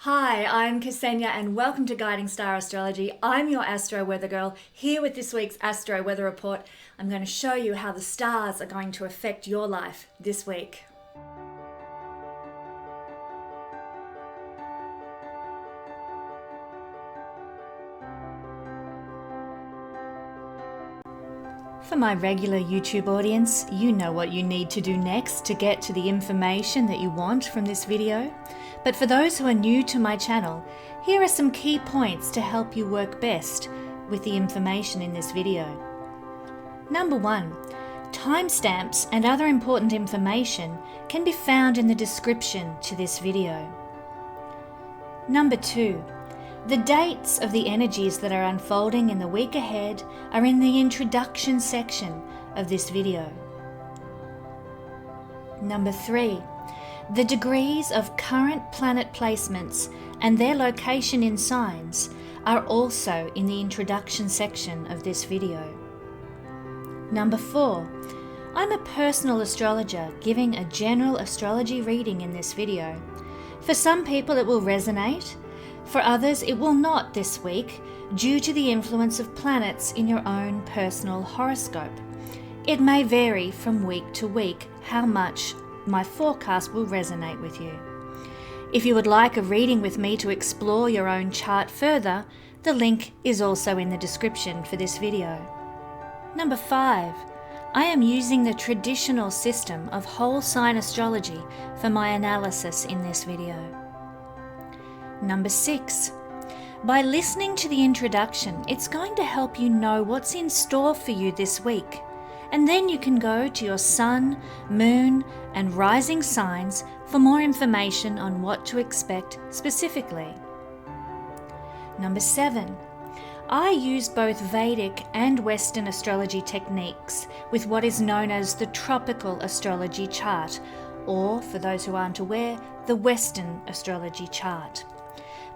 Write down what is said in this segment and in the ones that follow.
Hi, I'm Kesenya and welcome to Guiding Star Astrology. I'm your Astro Weather Girl, here with this week's Astro Weather Report. I'm going to show you how the stars are going to affect your life this week. For my regular YouTube audience, you know what you need to do next to get to the information that you want from this video. But for those who are new to my channel, here are some key points to help you work best with the information in this video. Number 1, timestamps and other important information can be found in the description to this video. Number 2, the dates of the energies that are unfolding in the week ahead are in the introduction section of this video. Number 3, the degrees of current planet placements and their location in signs are also in the introduction section of this video. Number 4, I'm a personal astrologer giving a general astrology reading in this video. For some people it will resonate. For others, it will not this week due to the influence of planets in your own personal horoscope. It may vary from week to week how much my forecast will resonate with you. If you would like a reading with me to explore your own chart further, the link is also in the description for this video. Number 5, I am using the traditional system of whole sign astrology for my analysis in this video. Number 6, by listening to the introduction, it's going to help you know what's in store for you this week. And then you can go to your sun, moon, and rising signs for more information on what to expect specifically. Number 7, I use both Vedic and Western astrology techniques with what is known as the tropical astrology chart, or for those who aren't aware, the Western astrology chart.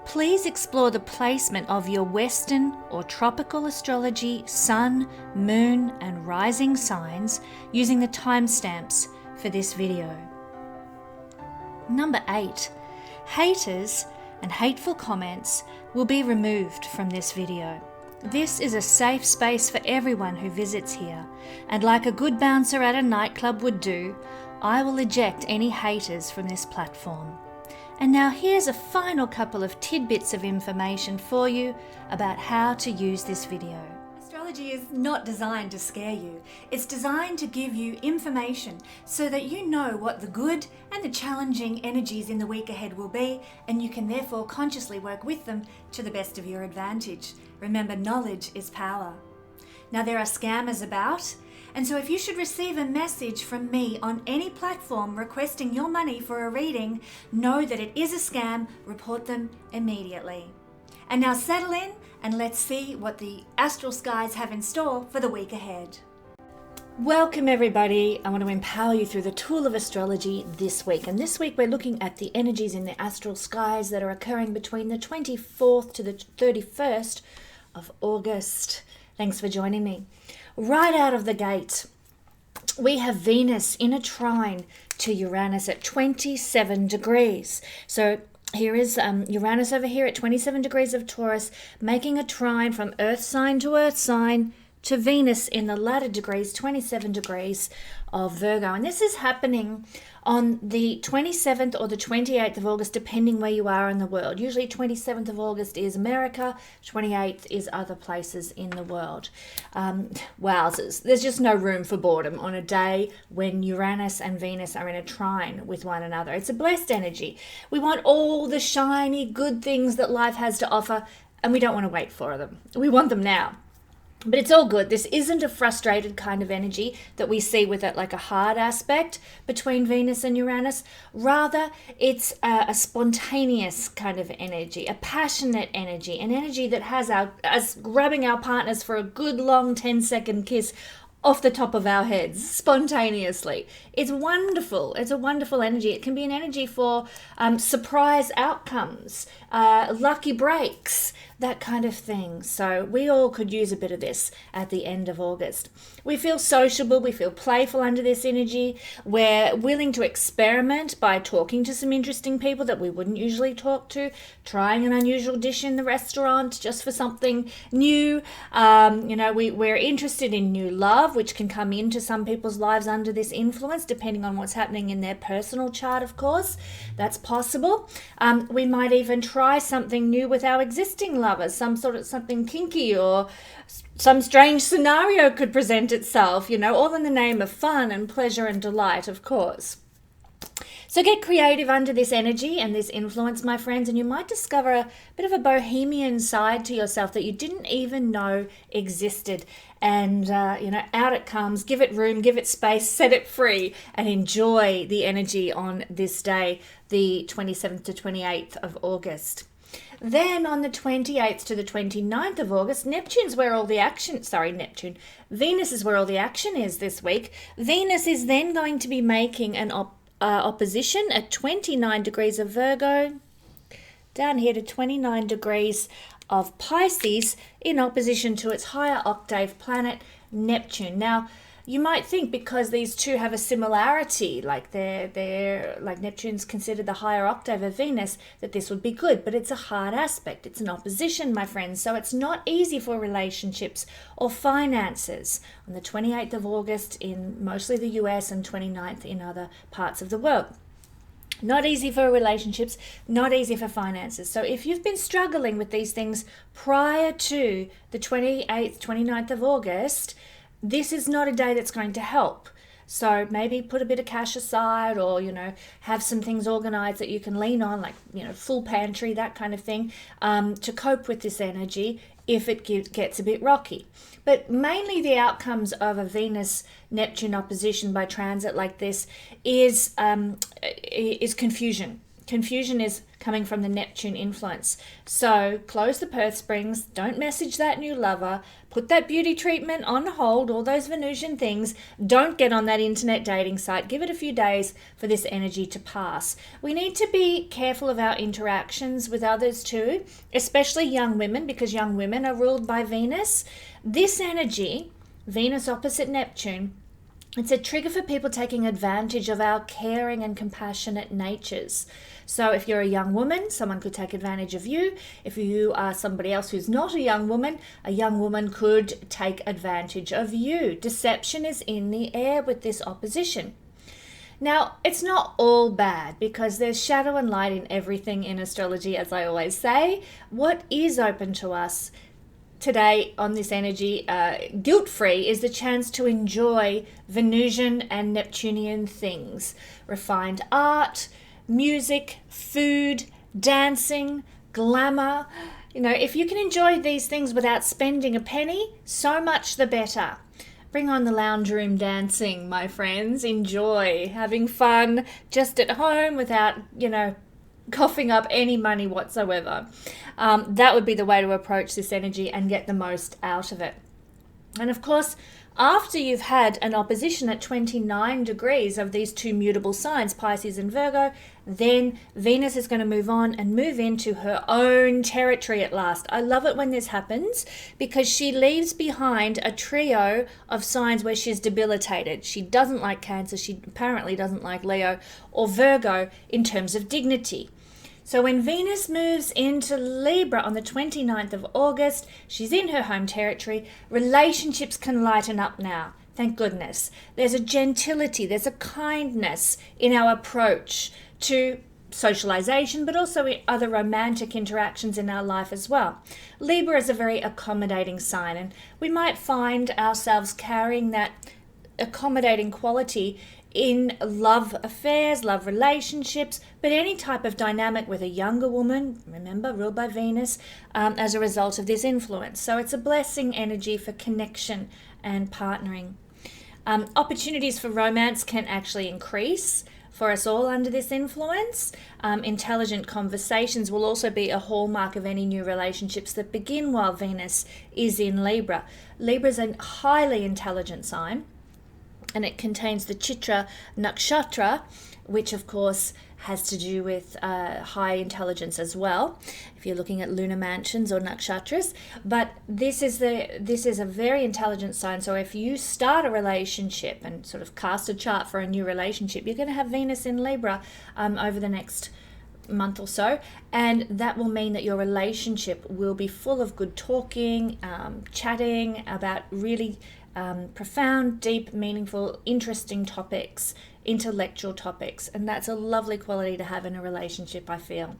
Please explore the placement of your Western or tropical astrology sun, moon, and rising signs using the timestamps for this video. Number 8, haters and hateful comments will be removed from this video. This is a safe space for everyone who visits here, and like a good bouncer at a nightclub would do, I will eject any haters from this platform. And now here's a final couple of tidbits of information for you about how to use this video. Astrology is not designed to scare you. It's designed to give you information so that you know what the good and the challenging energies in the week ahead will be, and you can therefore consciously work with them to the best of your advantage. Remember, knowledge is power. Now there are scammers about, and so if you should receive a message from me on any platform requesting your money for a reading, know that it is a scam, report them immediately. And now settle in and let's see what the astral skies have in store for the week ahead. Welcome everybody. I want to empower you through the tool of astrology this week. And this week we're looking at the energies in the astral skies that are occurring between the 24th to the 31st of August. Thanks for joining me. Right out of the gate, we have Venus in a trine to Uranus at 27 degrees. So here is Uranus over here at 27 degrees of Taurus, making a trine from Earth sign to Venus in the latter degrees, 27 degrees of Virgo. And this is happening on the 27th or the 28th of August, depending where you are in the world. Usually 27th of August is America, 28th is other places in the world. Wowzers, there's just no room for boredom on a day when Uranus and Venus are in a trine with one another. It's a blessed energy. We want all the shiny, good things that life has to offer, and we don't want to wait for them. We want them now. But it's all good. This isn't a frustrated kind of energy that we see with it like a hard aspect between Venus and Uranus. Rather, it's a spontaneous kind of energy, a passionate energy, an energy that has us grabbing our partners for a good long 10-second kiss off the top of our heads spontaneously. It's wonderful. It's a wonderful energy. It can be an energy for surprise outcomes, lucky breaks, that kind of thing. So we all could use a bit of this at the end of August. We feel sociable, we feel playful under this energy. We're willing to experiment by talking to some interesting people that we wouldn't usually talk to, trying an unusual dish in the restaurant just for something new. We're interested in new love, which can come into some people's lives under this influence, depending on what's happening in their personal chart, of course. That's possible. We might even try something new with our existing lovers, something kinky, or some strange scenario could present itself, all in the name of fun and pleasure and delight, of course. So get creative under this energy and this influence, my friends, and you might discover a bit of a bohemian side to yourself that you didn't even know existed. And, out it comes. Give it room, give it space, set it free, and enjoy the energy on this day, the 27th to 28th of August. Then on the 28th to the 29th of August, Venus is where all the action is this week. Venus is then going to be making an opposition at 29 degrees of Virgo, down here to 29 degrees of Pisces, in opposition to its higher octave planet, Neptune. Now, you might think because these two have a similarity, like they're like Neptune's considered the higher octave of Venus, that this would be good, but it's a hard aspect. It's an opposition, my friends, so it's not easy for relationships or finances on the 28th of August in mostly the US and 29th in other parts of the world. Not easy for relationships, not easy for finances. So if you've been struggling with these things prior to the 28th, 29th of August, this is not a day that's going to help. So maybe put a bit of cash aside, or, have some things organized that you can lean on, like, full pantry, that kind of thing, to cope with this energy if it gets a bit rocky. But mainly the outcomes of a Venus-Neptune opposition by transit like this is confusion. Confusion is coming from the Neptune influence. So close the purse strings, don't message that new lover, put that beauty treatment on hold, all those Venusian things. Don't get on that internet dating site. Give it a few days for this energy to pass. We need to be careful of our interactions with others too, especially young women, because young women are ruled by Venus. This energy, Venus opposite Neptune, it's a trigger for people taking advantage of our caring and compassionate natures. So if you're a young woman, someone could take advantage of you. If you are somebody else who's not a young woman could take advantage of you. Deception is in the air with this opposition. Now, it's not all bad, because there's shadow and light in everything in astrology, as I always say. What is open to us today on this energy, guilt-free, is the chance to enjoy Venusian and Neptunian things. Refined art, music, food, dancing, glamour. If you can enjoy these things without spending a penny, so much the better. Bring on the lounge room dancing, my friends. Enjoy having fun just at home without, coughing up any money whatsoever. That would be the way to approach this energy and get the most out of it. And of course, after you've had an opposition at 29 degrees of these two mutable signs, Pisces and Virgo, then Venus is going to move on and move into her own territory at last. I love it when this happens, because she leaves behind a trio of signs where she's debilitated. She doesn't like Cancer, she apparently doesn't like Leo or Virgo in terms of dignity. So when Venus moves into Libra on the 29th of August, she's in her home territory. Relationships can lighten up now. Thank goodness. There's a gentility, there's a kindness in our approach to socialization, but also in other romantic interactions in our life as well. Libra is a very accommodating sign, and we might find ourselves carrying that accommodating quality in love affairs, love relationships, but any type of dynamic with a younger woman, remember, ruled by Venus, as a result of this influence. So it's a blessing energy for connection and partnering. Opportunities for romance can actually increase for us all under this influence. Intelligent conversations will also be a hallmark of any new relationships that begin while Venus is in Libra. Libra is a highly intelligent sign, and it contains the Chitra nakshatra, which of course has to do with high intelligence as well, if you're looking at lunar mansions or nakshatras. But this is a very intelligent sign. So if you start a relationship and sort of cast a chart for a new relationship, you're going to have Venus in Libra over the next month or so, and that will mean that your relationship will be full of good talking, chatting about really profound, deep, meaningful, interesting topics, intellectual topics, and that's a lovely quality to have in a relationship, I feel.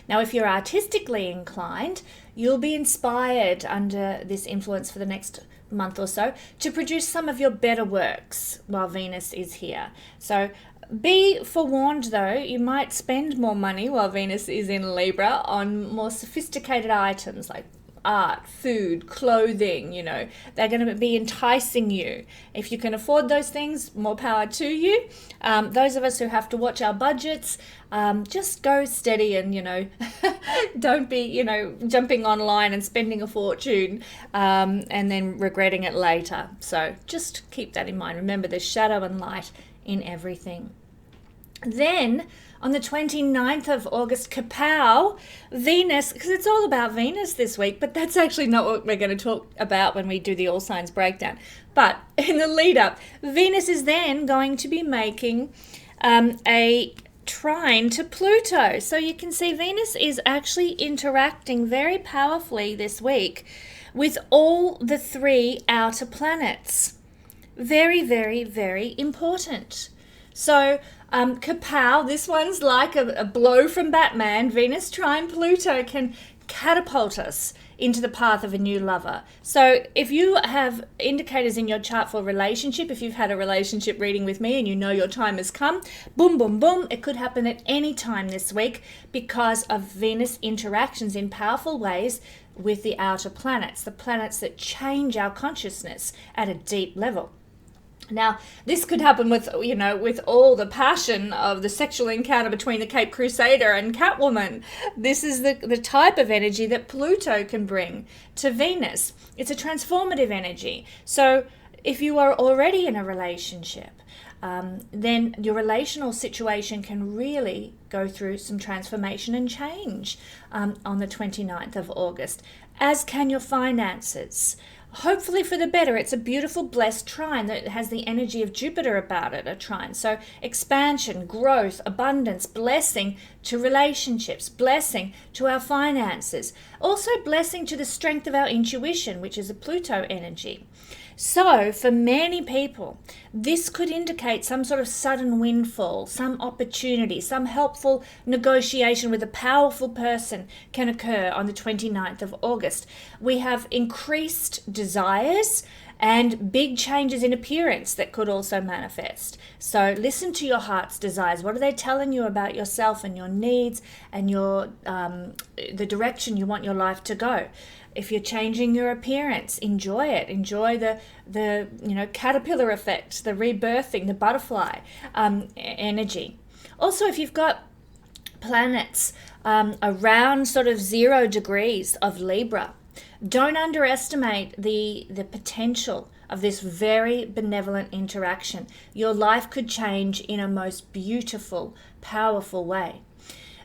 Now, if you're artistically inclined, you'll be inspired under this influence for the next month or so to produce some of your better works while Venus is here. So be forewarned though, you might spend more money while Venus is in Libra on more sophisticated items like art, food, clothing. They're going to be enticing you. If you can afford those things, more power to you. Those of us who have to watch our budgets, just go steady and, don't be, jumping online and spending a fortune and then regretting it later. So just keep that in mind. Remember, there's shadow and light in everything. Then on the 29th of August, kapow, Venus, because it's all about Venus this week, but that's actually not what we're going to talk about when we do the all signs breakdown. But in the lead up, Venus is then going to be making a trine to Pluto. So you can see Venus is actually interacting very powerfully this week with all the three outer planets. Very, very, very important. So kapow, this one's like a blow from Batman. Venus trine Pluto can catapult us into the path of a new lover. So if you have indicators in your chart for a relationship, if you've had a relationship reading with me and you know your time has come, boom, boom, boom, it could happen at any time this week because of Venus interactions in powerful ways with the outer planets, the planets that change our consciousness at a deep level. Now, this could happen with all the passion of the sexual encounter between the Cape Crusader and Catwoman. This is the type of energy that Pluto can bring to Venus. It's a transformative energy. So if you are already in a relationship, then your relational situation can really go through some transformation and change on the 29th of August, as can your finances. Hopefully for the better. It's a beautiful, blessed trine that has the energy of Jupiter about it, a trine. So expansion, growth, abundance, blessing to relationships, blessing to our finances. Also blessing to the strength of our intuition, which is a Pluto energy. So for many people, this could indicate some sort of sudden windfall, some opportunity, some helpful negotiation with a powerful person can occur on the 29th of August. We have increased desires and big changes in appearance that could also manifest. So listen to your heart's desires. What are they telling you about yourself and your needs and your the direction you want your life to go? If you're changing your appearance, enjoy it. Enjoy the caterpillar effect, the rebirthing, the butterfly energy. Also, if you've got planets around sort of 0 degrees of Libra, don't underestimate the potential of this very benevolent interaction. Your life could change in a most beautiful, powerful way.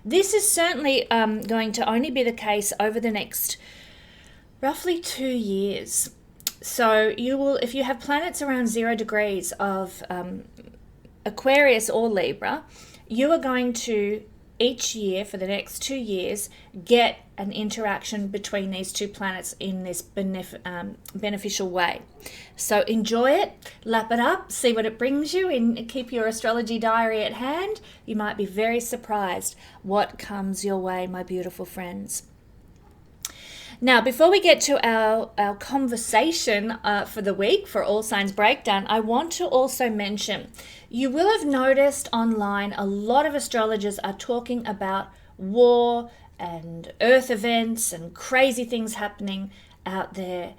This is certainly going to only be the case over the next roughly 2 years. So you will, if you have planets around 0 degrees of Aquarius or Libra, you are going to each year for the next 2 years get an interaction between these two planets in this beneficial way. So enjoy it, lap it up, see what it brings you, and keep your astrology diary at hand. You might be very surprised what comes your way, my beautiful friends. Now, before we get to our conversation for the week, for All Signs Breakdown, I want to also mention, you will have noticed online a lot of astrologers are talking about war and earth events and crazy things happening out there.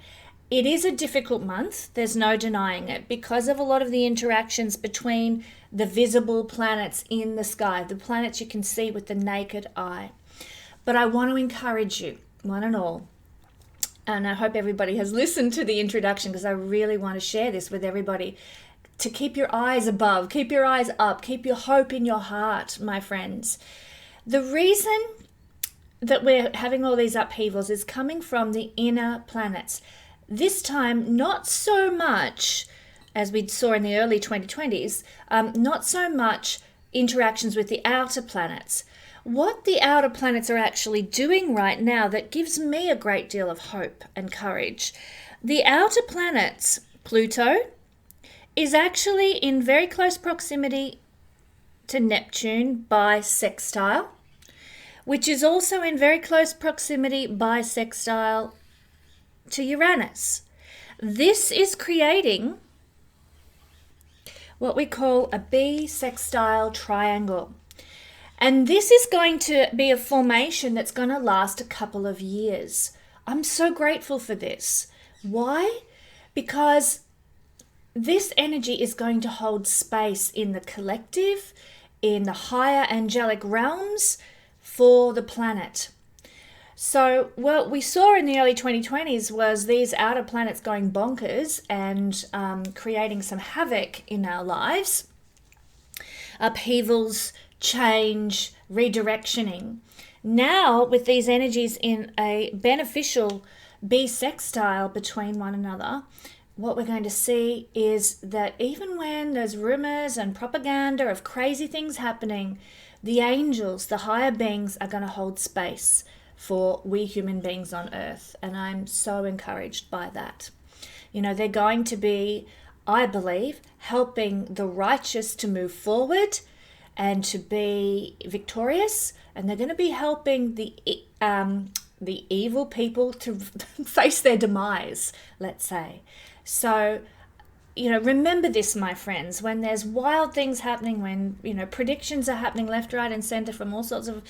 It is a difficult month, there's no denying it, because of a lot of the interactions between the visible planets in the sky, the planets you can see with the naked eye. But I want to encourage you, one and all, and I hope everybody has listened to the introduction because I really want to share this with everybody, to keep your eyes above, keep your eyes up, keep your hope in your heart, my friends. The reason that we're having all these upheavals is coming from the inner planets. This time, not so much, as we saw in the early 2020s, not so much interactions with the outer planets. What the outer planets are actually doing right now that gives me a great deal of hope and courage. The outer planets, Pluto, is actually in very close proximity to Neptune by sextile, which is also in very close proximity by sextile to Uranus. This is creating what we call a bisextile triangle. And this is going to be a formation that's going to last a couple of years. I'm so grateful for this. Why? Because this energy is going to hold space in the collective, in the higher angelic realms for the planet. So what we saw in the early 2020s was these outer planets going bonkers and creating some havoc in our lives, upheavals, change, redirectioning. Now, with these energies in a beneficial bisextile between one another, what we're going to see is that even when there's rumors and propaganda of crazy things happening, the angels, the higher beings, are going to hold space for we human beings on Earth. And I'm so encouraged by that. You know, they're going to be, I believe, helping the righteous to move forward and to be victorious. And they're going to be helping the evil people to face their demise, let's say. So, you know, remember this, my friends, when there's wild things happening, when, you know, predictions are happening left, right, and center from all sorts of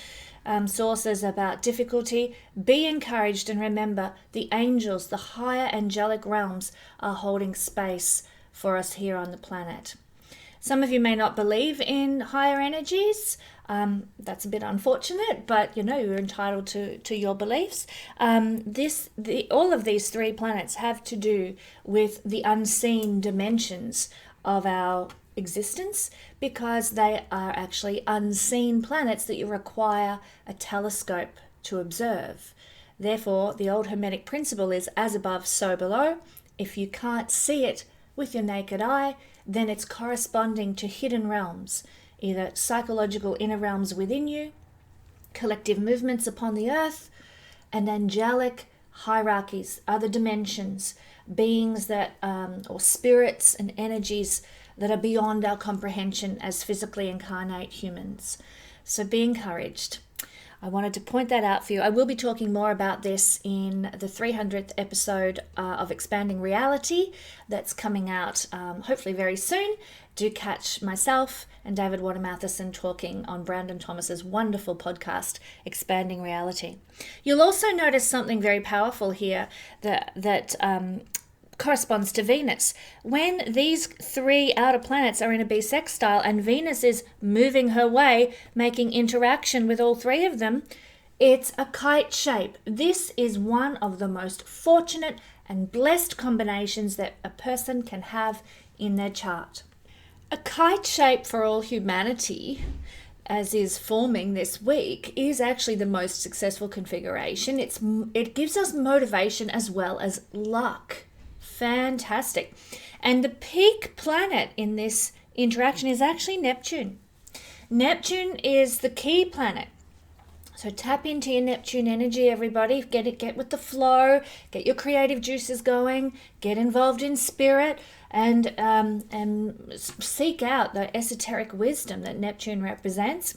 sources about difficulty, be encouraged and remember the angels, the higher angelic realms, are holding space for us here on the planet. Some of you may not believe in higher energies. That's a bit unfortunate, but you know, you're entitled to your beliefs. All of these three planets have to do with the unseen dimensions of our existence, because they are actually unseen planets that you require a telescope to observe. Therefore, the old Hermetic principle is as above, so below. If you can't see it with your naked eye, then it's corresponding to hidden realms, either psychological inner realms within you, collective movements upon the earth, and angelic hierarchies, other dimensions, beings that, or spirits and energies that are beyond our comprehension as physically incarnate humans. So be encouraged. I wanted to point that out for you. I will be talking more about this in the 300th episode of Expanding Reality that's coming out hopefully very soon. Do catch myself and David Watermathison talking on Brandon Thomas's wonderful podcast, Expanding Reality. You'll also notice something very powerful here that corresponds to Venus. When these three outer planets are in a bisextile and Venus is moving her way, making interaction with all three of them, it's a kite shape. This is one of the most fortunate and blessed combinations that a person can have in their chart. A kite shape for all humanity, as is forming this week, is actually the most successful configuration. It gives us motivation as well as luck. Fantastic. And the peak planet in this interaction is actually Neptune. Neptune is the key planet. So tap into your Neptune energy, everybody. Get with the flow, get your creative juices going, get involved in spirit, and seek out the esoteric wisdom that Neptune represents.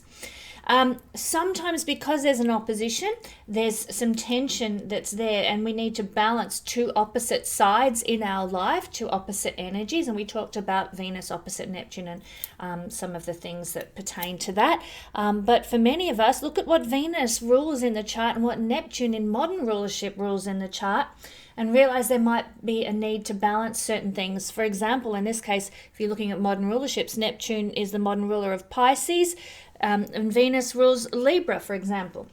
Sometimes because there's an opposition, there's some tension that's there, and we need to balance two opposite sides in our life, two opposite energies. And we talked about Venus opposite Neptune and some of the things that pertain to that. But for many of us, look at what Venus rules in the chart and what Neptune in modern rulership rules in the chart, and realize there might be a need to balance certain things. For example, in this case, if you're looking at modern rulerships, Neptune is the modern ruler of Pisces, and Venus rules Libra, for example.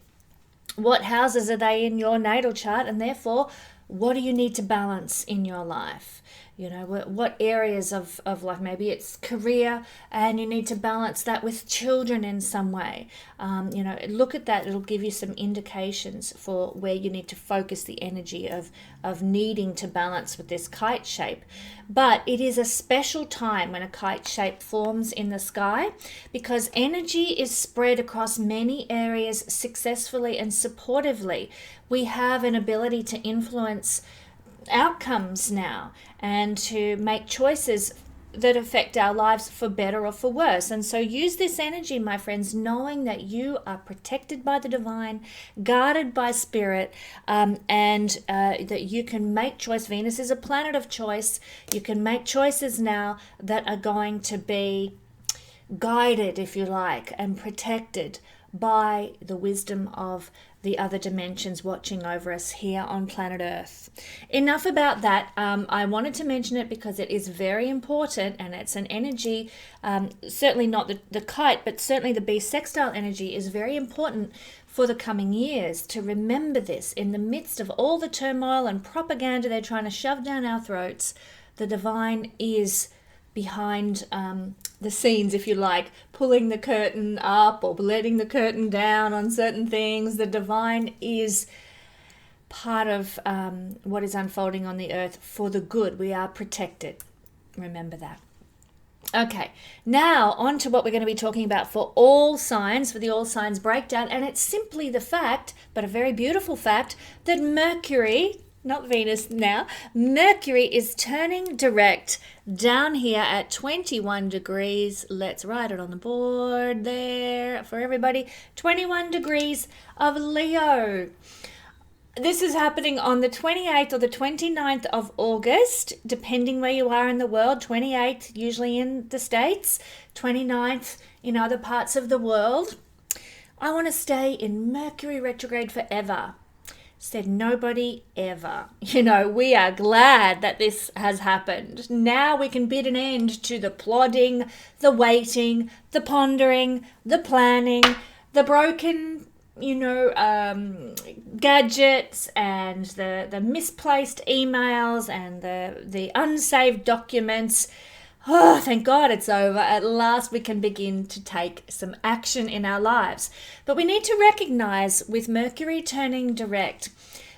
What houses are they in your natal chart, and therefore, what do you need to balance in your life? You know, what areas of life? Maybe it's career, and you need to balance that with children in some way. You know, look at that. It'll give you some indications for where you need to focus the energy of needing to balance with this kite shape. But it is a special time when a kite shape forms in the sky, because energy is spread across many areas successfully and supportively. We have an ability to influence outcomes now and to make choices that affect our lives for better or for worse. And so use this energy, my friends, knowing that you are protected by the divine, guarded by spirit, and that you can make choice. Venus is a planet of choice. You can make choices now that are going to be guided, if you like, and protected by the wisdom of the other dimensions watching over us here on planet Earth. Enough about that. I wanted to mention it because it is very important, and it's an energy, certainly not the kite, but certainly the bisextile energy is very important for the coming years, to remember this in the midst of all the turmoil and propaganda they're trying to shove down our throats. The divine is behind the scenes, if you like, pulling the curtain up or letting the curtain down on certain things. The divine is part of what is unfolding on the earth for the good. We are protected. Remember that. Okay, now on to what we're going to be talking about for all signs, for the all signs breakdown. And it's simply the fact, but a very beautiful fact, that Mercury, not Venus now, Mercury is turning direct down here at 21 degrees. Let's write it on the board there for everybody. 21 degrees of Leo. This is happening on the 28th or the 29th of August, depending where you are in the world. 28th usually in the States, 29th in other parts of the world. I want to stay in Mercury retrograde forever. Said nobody ever. You know, we are glad that this has happened. Now we can bid an end to the plodding, the waiting, the pondering, the planning, the broken, gadgets, and the misplaced emails and the unsaved documents. Oh, thank God it's over. At last we can begin to take some action in our lives. But we need to recognize, with Mercury turning direct,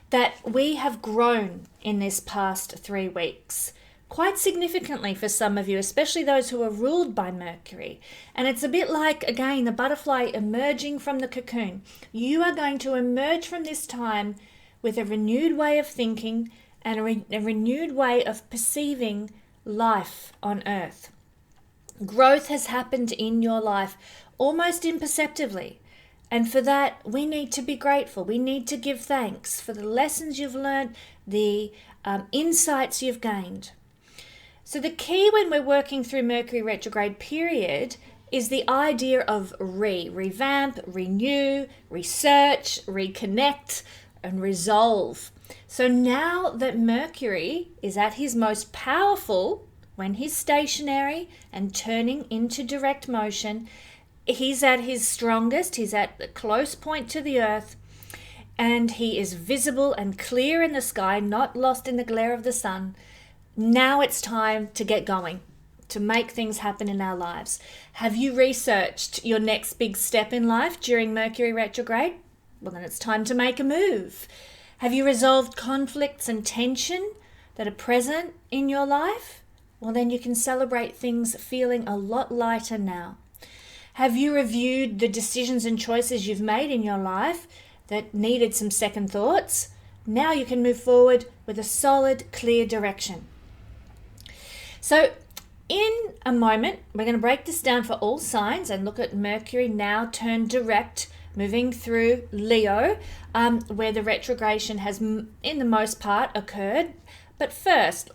that we have grown in this past 3 weeks. Quite significantly for some of you, especially those who are ruled by Mercury. And it's a bit like, again, the butterfly emerging from the cocoon. You are going to emerge from this time with a renewed way of thinking and a renewed way of perceiving life on earth. Growth has happened in your life almost imperceptibly, and for that we need to be grateful. We need to give thanks for the lessons you've learned, the insights you've gained. So the key when we're working through Mercury retrograde period is the idea of revamp, renew, research, reconnect, and resolve. So now that Mercury is at his most powerful, when he's stationary and turning into direct motion, he's at his strongest, he's at the close point to the earth, and he is visible and clear in the sky, not lost in the glare of the sun. Now it's time to get going, to make things happen in our lives. Have you researched your next big step in life during Mercury retrograde? Well, then it's time to make a move. Have you resolved conflicts and tension that are present in your life? Well, then you can celebrate things feeling a lot lighter now. Have you reviewed the decisions and choices you've made in your life that needed some second thoughts? Now you can move forward with a solid, clear direction. So in a moment, we're going to break this down for all signs and look at Mercury now turned direct, moving through Leo, where the retrogression has, in the most part, occurred. But first,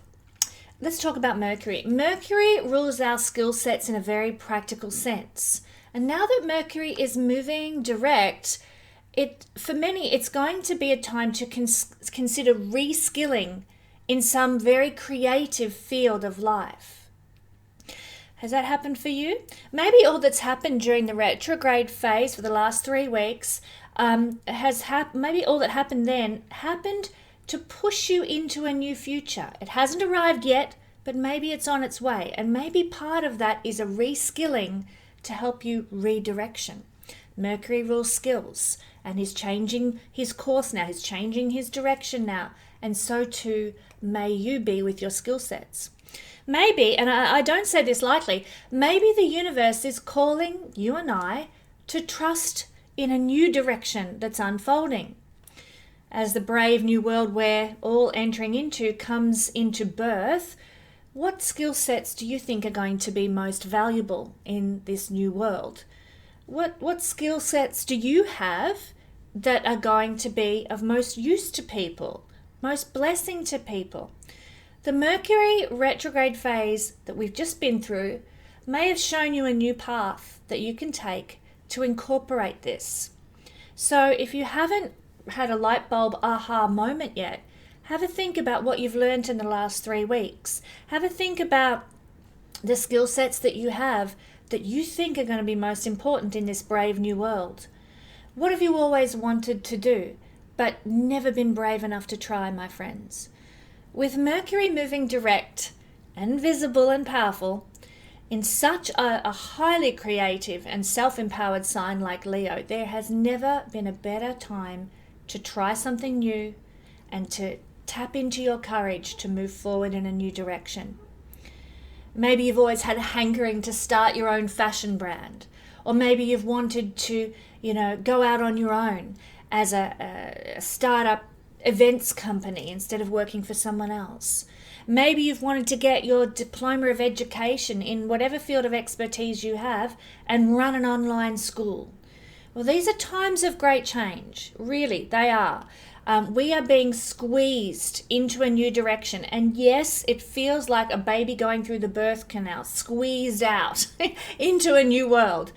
let's talk about Mercury. Mercury rules our skill sets in a very practical sense. And now that Mercury is moving direct, for many, it's going to be a time to consider reskilling in some very creative field of life. Has that happened for you? Maybe all that's happened during the retrograde phase for the last 3 weeks maybe all that happened then happened to push you into a new future. It hasn't arrived yet, but maybe it's on its way. And maybe part of that is a reskilling to help you redirection. Mercury rules skills, and he's changing his course now. He's changing his direction now. And so too may you be with your skill sets. Maybe, and I don't say this lightly, maybe the universe is calling you and I to trust in a new direction that's unfolding. As the brave new world we're all entering into comes into birth, what skill sets do you think are going to be most valuable in this new world? What skill sets do you have that are going to be of most use to people, most blessing to people? The Mercury retrograde phase that we've just been through may have shown you a new path that you can take to incorporate this. So if you haven't had a light bulb aha moment yet, have a think about what you've learned in the last 3 weeks. Have a think about the skill sets that you have that you think are going to be most important in this brave new world. What have you always wanted to do, but never been brave enough to try, my friends? With Mercury moving direct and visible and powerful in such a highly creative and self-empowered sign like Leo, there has never been a better time to try something new and to tap into your courage to move forward in a new direction. Maybe you've always had a hankering to start your own fashion brand, or maybe you've wanted to, go out on your own as a startup events company instead of working for someone else. Maybe you've wanted to get your diploma of education in whatever field of expertise you have and run an online school. Well, these are times of great change. Really, they are. We are being squeezed into a new direction. And yes, it feels like a baby going through the birth canal, squeezed out into a new world.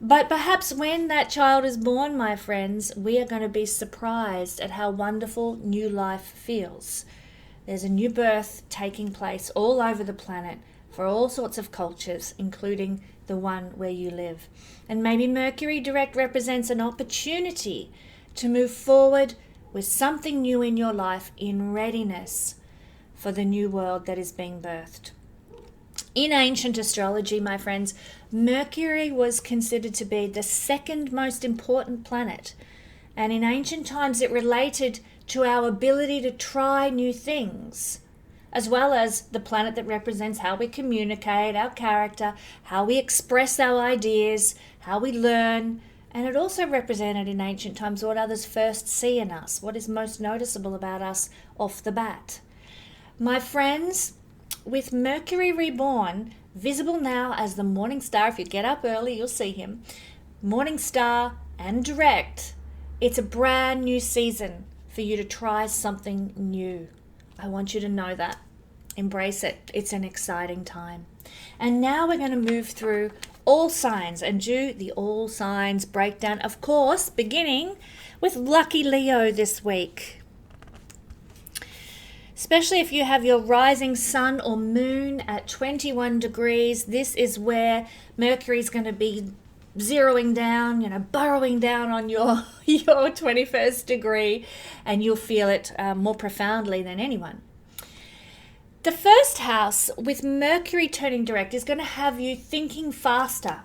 But perhaps when that child is born, my friends, we are going to be surprised at how wonderful new life feels. There's a new birth taking place all over the planet for all sorts of cultures, including the one where you live. And maybe Mercury direct represents an opportunity to move forward with something new in your life in readiness for the new world that is being birthed. In ancient astrology, my friends, Mercury was considered to be the second most important planet. And in ancient times, it related to our ability to try new things, as well as the planet that represents how we communicate, our character, how we express our ideas, how we learn. And it also represented in ancient times what others first see in us, what is most noticeable about us off the bat. My friends, with Mercury reborn, visible now as the morning star, if you get up early, you'll see him, morning star and direct, it's a brand new season for you to try something new. I want you to know that. Embrace it. It's an exciting time. And now we're going to move through all signs and do the all signs breakdown, of course, beginning with lucky Leo this week. Especially if you have your rising sun or moon at 21 degrees, this is where Mercury's going to be zeroing down, burrowing down on your 21st degree, and you'll feel it more profoundly than anyone. The first house with Mercury turning direct is going to have you thinking faster.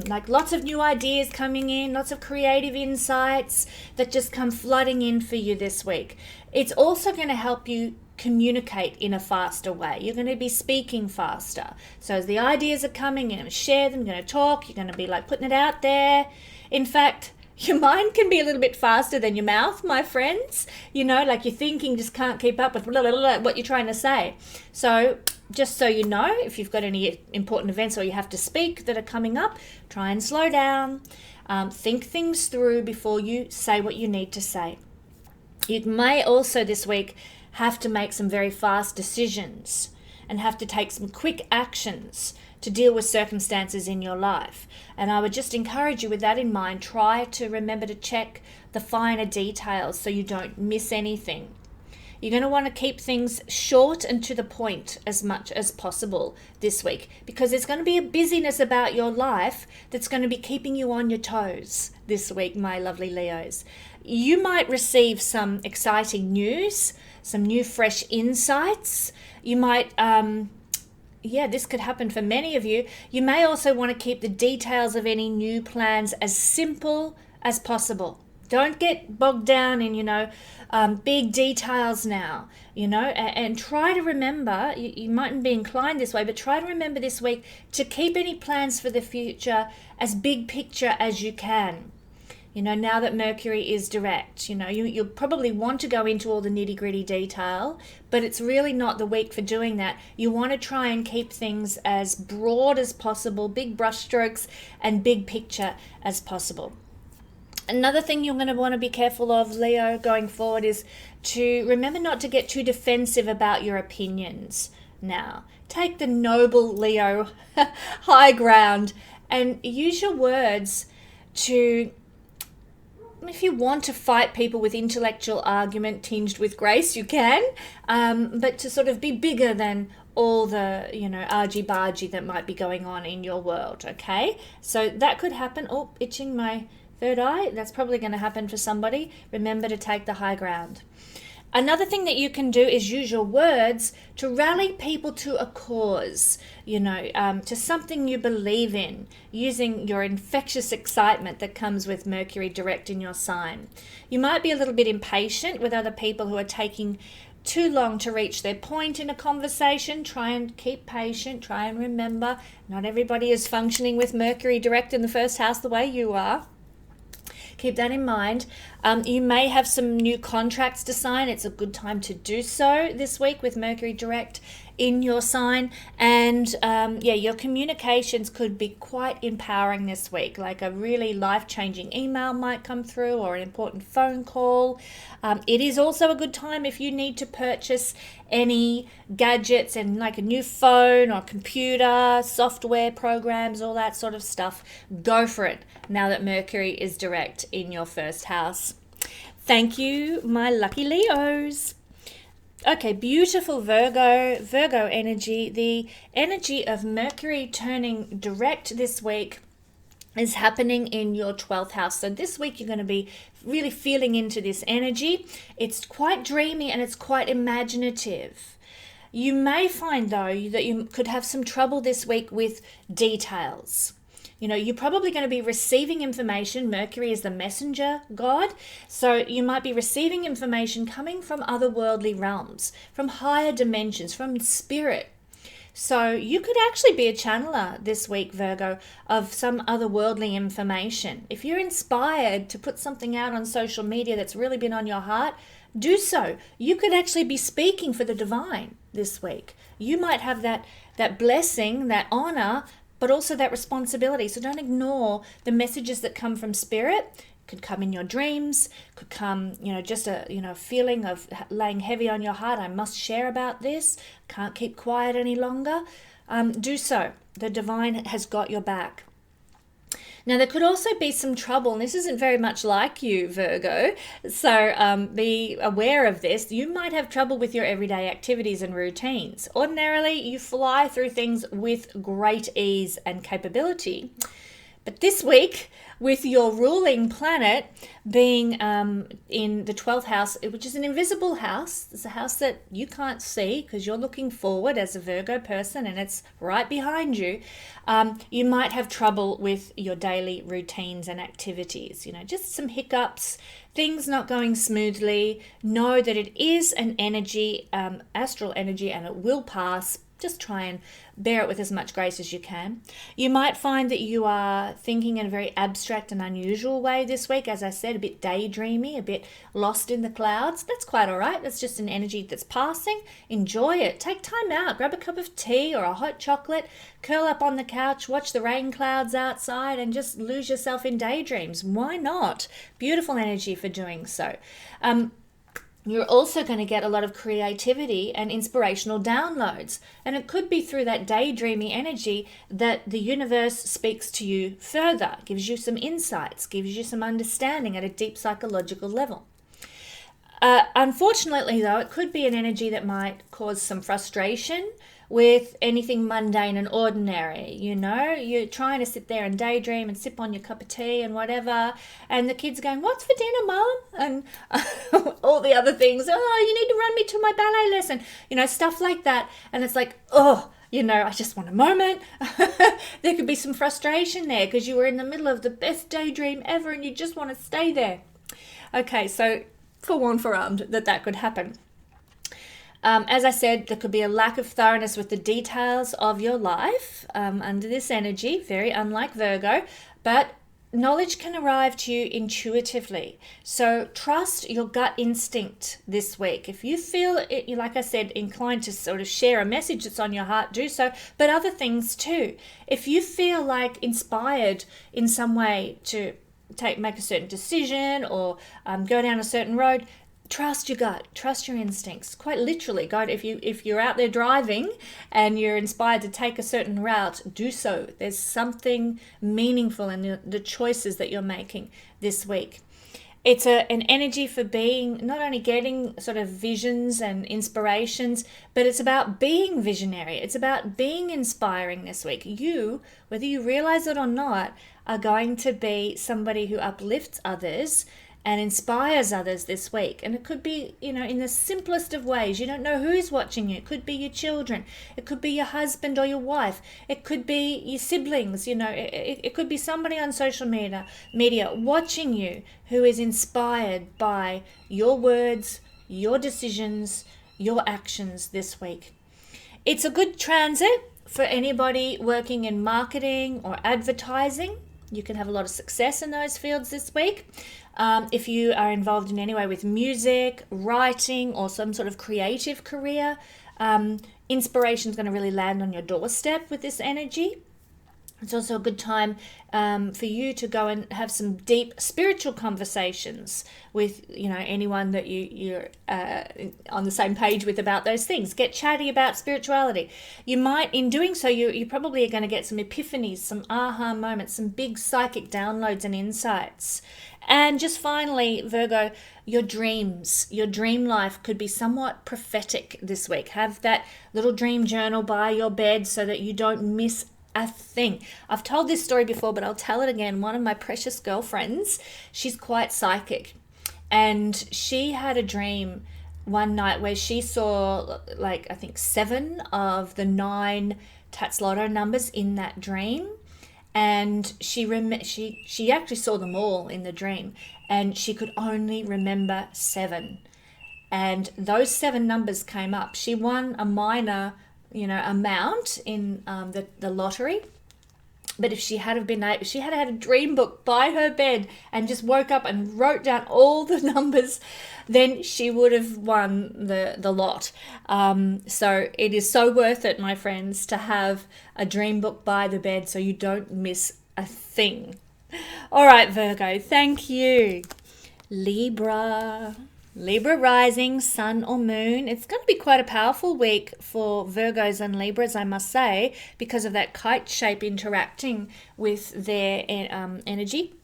Like lots of new ideas coming in, lots of creative insights that just come flooding in for you this week. It's also going to help you communicate in a faster way. You're going to be speaking faster. So as the ideas are coming, you're going to share them, you're going to talk, you're going to be like putting it out there. In fact, your mind can be a little bit faster than your mouth, my friends. Like your thinking just can't keep up with what you're trying to say. So just so you know, if you've got any important events or you have to speak that are coming up, try and slow down. Think things through before you say what you need to say. You may also this week have to make some very fast decisions and have to take some quick actions to deal with circumstances in your life. And I would just encourage you with that in mind, try to remember to check the finer details so you don't miss anything. You're going to want to keep things short and to the point as much as possible this week, because there's going to be a busyness about your life that's going to be keeping you on your toes this week, my lovely Leos. You might receive some exciting news, some new fresh insights. You might, this could happen for many of you. You may also want to keep the details of any new plans as simple as possible. Don't get bogged down in, big details now, and try to remember, you mightn't be inclined this way, but try to remember this week to keep any plans for the future as big picture as you can. Now that Mercury is direct, you'll probably want to go into all the nitty gritty detail, but it's really not the week for doing that. You want to try and keep things as broad as possible, big brushstrokes and big picture as possible. Another thing you're going to want to be careful of, Leo, going forward is to remember not to get too defensive about your opinions now. Take the noble Leo high ground and use your words to, if you want to fight people with intellectual argument tinged with grace, you can, but to sort of be bigger than all the, argy-bargy that might be going on in your world, okay? So that could happen. Oh, itching my third eye. That's probably going to happen for somebody. Remember to take the high ground. Another thing that you can do is use your words to rally people to a cause, to something you believe in, using your infectious excitement that comes with Mercury direct in your sign. You might be a little bit impatient with other people who are taking too long to reach their point in a conversation. Try and keep patient. Try and remember, not everybody is functioning with Mercury direct in the first house the way you are. Keep that in mind. You may have some new contracts to sign. It's a good time to do so this week with Mercury direct in your sign. And your communications could be quite empowering this week. Like a really life-changing email might come through or an important phone call. It is also a good time if you need to purchase any gadgets and like a new phone or computer, software programs, all that sort of stuff. Go for it now that Mercury is direct in your first house. Thank you, my lucky Leos. Okay, beautiful Virgo energy. The energy of Mercury turning direct this week is happening in your 12th house. So this week you're going to be really feeling into this energy. It's quite dreamy and it's quite imaginative. You may find, though, that you could have some trouble this week with details. You're probably going to be receiving information. Mercury is the messenger god. So you might be receiving information coming from otherworldly realms, from higher dimensions, from spirit. So you could actually be a channeler this week, Virgo, of some otherworldly information. If you're inspired to put something out on social media that's really been on your heart, do so. You could actually be speaking for the divine this week. You might have that blessing, that honor, but also that responsibility. So don't ignore the messages that come from spirit. Could come in your dreams, could come, just a feeling of laying heavy on your heart. I must share about this. Can't keep quiet any longer. Do so. The divine has got your back. Now, there could also be some trouble, and this isn't very much like you, Virgo, so be aware of this. You might have trouble with your everyday activities and routines. Ordinarily, you fly through things with great ease and capability. But this week, with your ruling planet being in the 12th house, which is an invisible house, it's a house that you can't see because you're looking forward as a Virgo person and it's right behind you, you might have trouble with your daily routines and activities. Just some hiccups, things not going smoothly. Know that it is an energy, astral energy, and it will pass. just try and bear it with as much grace as you can. You might find that you are thinking in a very abstract and unusual way this week. As I said, a bit daydreamy, a bit lost in the clouds. That's quite all right. That's just an energy that's passing. Enjoy it. Take time out. Grab a cup of tea or a hot chocolate. Curl up on the couch. Watch the rain clouds outside and just lose yourself in daydreams. Why not? Beautiful energy for doing so. You're also going to get a lot of creativity and inspirational downloads. And it could be through that daydreamy energy that the universe speaks to you further, gives you some insights, gives you some understanding at a deep psychological level. Unfortunately, though, it could be an energy that might cause some frustration with anything mundane and ordinary. You know, you're trying to sit there and daydream and sip on your cup of tea and whatever, and the kids going, "What's for dinner, Mum?" And all the other things. "Oh, you need to run me to my ballet lesson." You know, stuff like that. And it's like, oh, you know, I just want a moment. There could be some frustration there because you were in the middle of the best daydream ever and you just want to stay there. Okay, so forewarned, forearmed that could happen. As I said, there could be a lack of thoroughness with the details of your life under this energy, very unlike Virgo, but knowledge can arrive to you intuitively. So trust your gut instinct this week. If you feel, it, like I said, inclined to sort of share a message that's on your heart, do so, but other things too. If you feel like inspired in some way to make a certain decision or go down a certain road, trust your gut, trust your instincts. Quite literally, God, if you're out there driving and you're inspired to take a certain route, do so. There's something meaningful in the choices that you're making this week. It's an energy for being, not only getting sort of visions and inspirations, but it's about being visionary. It's about being inspiring this week. You, whether you realize it or not, are going to be somebody who uplifts others and inspires others this week. And it could be, you know, in the simplest of ways. You don't know who's watching you. It could be your children. It could be your husband or your wife. It could be your siblings. You know, it could be somebody on social media watching you who is inspired by your words, your decisions, your actions this week. It's a good transit for anybody working in marketing or advertising. You can have a lot of success in those fields this week. If you are involved in any way with music, writing, or some sort of creative career, inspiration is going to really land on your doorstep with this energy. It's also a good time for you to go and have some deep spiritual conversations with, you know, anyone that you're on the same page with about those things. Get chatty about spirituality. You might, in doing so, you probably are going to get some epiphanies, some aha moments, some big psychic downloads and insights. And just finally, Virgo, your dreams, your dream life could be somewhat prophetic this week. Have that little dream journal by your bed so that you don't miss a thing. I've told this story before, but I'll tell it again. One of my precious girlfriends, she's quite psychic, and she had a dream one night where she saw, like, I think 7 of the 9 Tats Lotto numbers in that dream. And she actually saw them all in the dream, and she could only remember 7. And those 7 numbers came up. She won a minor, you know, amount in the lottery. But if she had had a dream book by her bed and just woke up and wrote down all the numbers, then she would have won the lot. So it is so worth it, my friends, to have a dream book by the bed so you don't miss a thing. All right, Virgo, thank you. Libra rising, sun or moon. It's going to be quite a powerful week for Virgos and Libras, I must say, because of that kite shape interacting with their energy.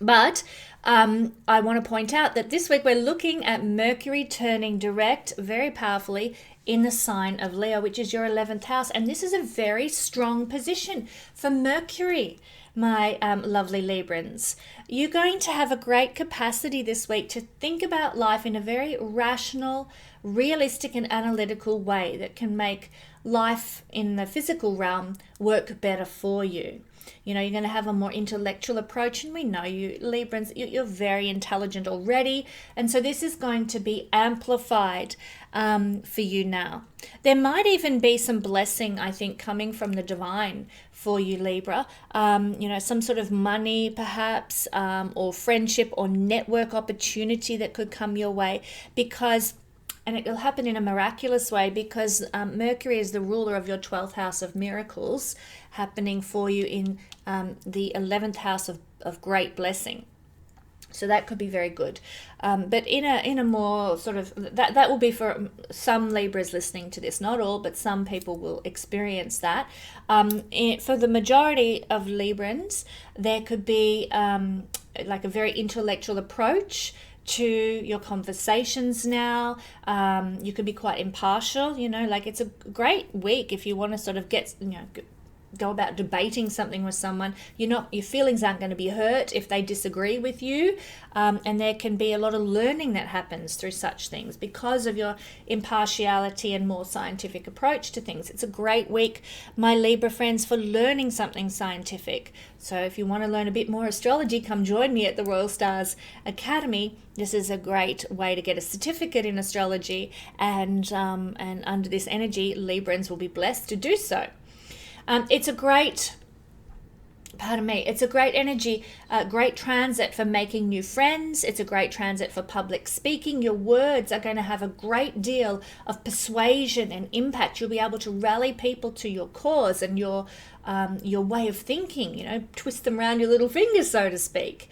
But I want to point out that this week we're looking at Mercury turning direct very powerfully in the sign of Leo, which is your 11th house. And this is a very strong position for Mercury, my lovely Librans. You're going to have a great capacity this week to think about life in a very rational, realistic and analytical way that can make life in the physical realm work better for you. You know, you're going to have a more intellectual approach, and we know you Librans, you're very intelligent already, and so this is going to be amplified for you now. There might even be some blessing, I think, coming from the divine for you, Libra. You know, some sort of money perhaps, or friendship or network opportunity that could come your way, because, and it will happen in a miraculous way, because Mercury is the ruler of your 12th house of miracles, happening for you in the 11th house of great blessing. So that could be very good. But in a more sort of, that will be for some Libras listening to this, not all, but some people will experience that. For the majority of Librans, there could be like a very intellectual approach to your conversations now. You could be quite impartial, you know, like it's a great week if you want to sort of get, you know, go about debating something with someone. Your feelings aren't going to be hurt if they disagree with you, and there can be a lot of learning that happens through such things because of your impartiality and more scientific approach to things. It's a great week, my Libra friends, for learning something scientific. So if you want to learn a bit more astrology, come join me at the Royal Stars Academy. This is a great way to get a certificate in astrology, and under this energy, Librans will be blessed to do so. It's a great energy, great transit for making new friends. It's a great transit for public speaking. Your words are going to have a great deal of persuasion and impact. You'll be able to rally people to your cause and your way of thinking, you know, twist them around your little finger, so to speak.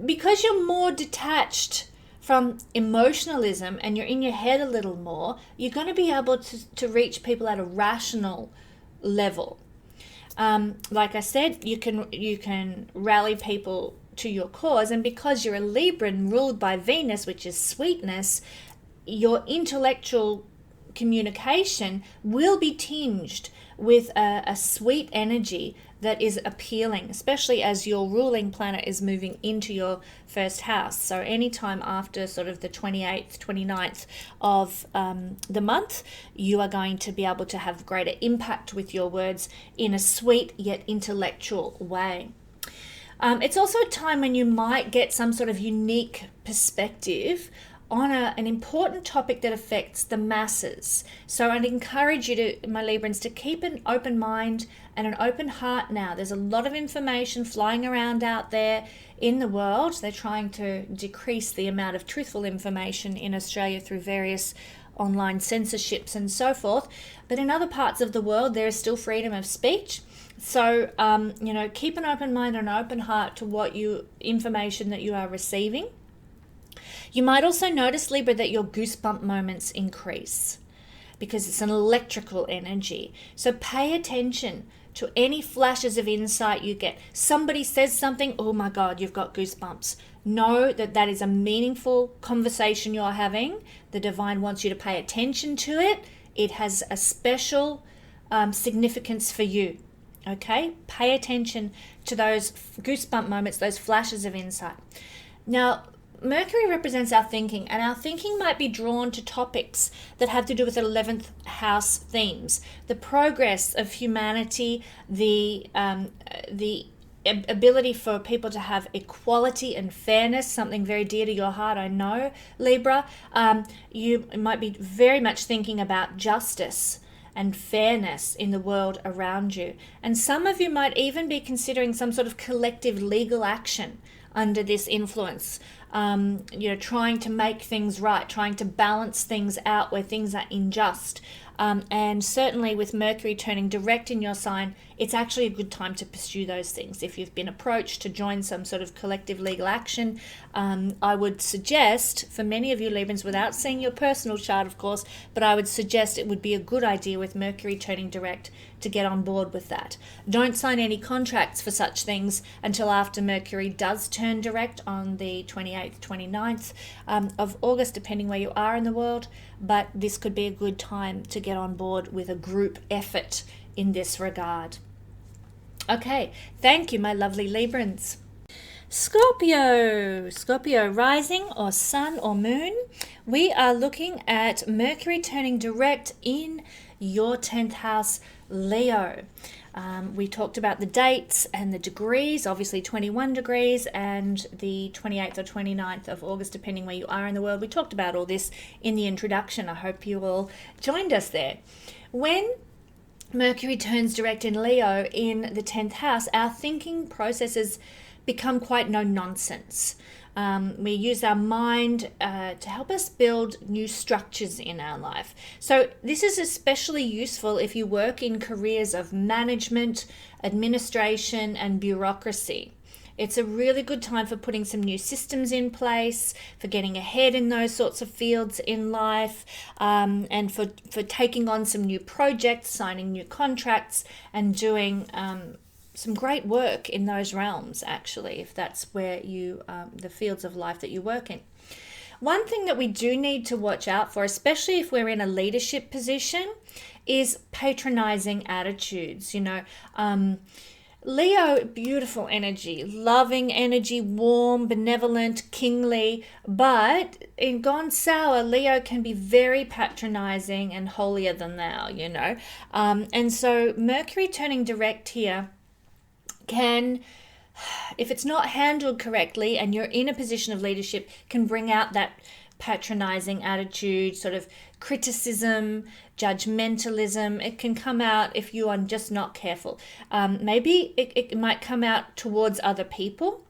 Because you're more detached from emotionalism and you're in your head a little more, you're going to be able to reach people at a rational level. Like I said, you can rally people to your cause, and because you're a Libran ruled by Venus, which is sweetness, your intellectual communication will be tinged with a sweet energy that is appealing, especially as your ruling planet is moving into your first house. So anytime after sort of the 28th, 29th of the month, you are going to be able to have greater impact with your words in a sweet yet intellectual way. It's also a time when you might get some sort of unique perspective on an important topic that affects the masses. So I'd encourage you to, my Librans, to keep an open mind and an open heart now. There's a lot of information flying around out there in the world. They're trying to decrease the amount of truthful information in Australia through various online censorships and so forth. But in other parts of the world, there is still freedom of speech. So, you know, keep an open mind and an open heart to information that you are receiving. You might also notice, Libra, that your goosebump moments increase because it's an electrical energy. So pay attention to any flashes of insight you get. Somebody says something, oh my God, you've got goosebumps. Know that that is a meaningful conversation you're having. The divine wants you to pay attention to it. It has a special significance for you. Okay? Pay attention to those goosebump moments, those flashes of insight. Now, Mercury represents our thinking, and our thinking might be drawn to topics that have to do with 11th house themes, the progress of humanity, the ability for people to have equality and fairness, something very dear to your heart, I know, Libra. You might be very much thinking about justice and fairness in the world around you. And some of you might even be considering some sort of collective legal action under this influence. Trying to make things right, trying to balance things out where things are unjust. And certainly with Mercury turning direct in your sign, it's actually a good time to pursue those things. If you've been approached to join some sort of collective legal action, I would suggest, for many of you Librans, without seeing your personal chart, of course, but I would suggest it would be a good idea with Mercury turning direct to get on board with that. Don't sign any contracts for such things until after Mercury does turn direct on the 28th, 29th of August, depending where you are in the world. But this could be a good time to get on board with a group effort in this regard. Okay, thank you, my lovely Librans. Scorpio rising or sun or moon. We are looking at Mercury turning direct in your 10th house, Leo. We talked about the dates and the degrees, obviously 21 degrees and the 28th or 29th of August, depending where you are in the world. We talked about all this in the introduction. I hope you all joined us there. When Mercury turns direct in Leo in the 10th house, our thinking processes become quite no nonsense. We use our mind to help us build new structures in our life. So this is especially useful if you work in careers of management, administration, and bureaucracy. It's a really good time for putting some new systems in place, for getting ahead in those sorts of fields in life, and for taking on some new projects, signing new contracts, and doing some great work in those realms, actually, if that's where you, the fields of life that you work in. One thing that we do need to watch out for, especially if we're in a leadership position, is patronizing attitudes. Leo, beautiful energy, loving energy, warm, benevolent, kingly, but in gone sour, Leo can be very patronizing and holier than thou, and so Mercury turning direct here can, if it's not handled correctly and you're in a position of leadership, can bring out that patronizing attitude, sort of criticism, judgmentalism. It can come out if you are just not careful. Maybe it might come out towards other people,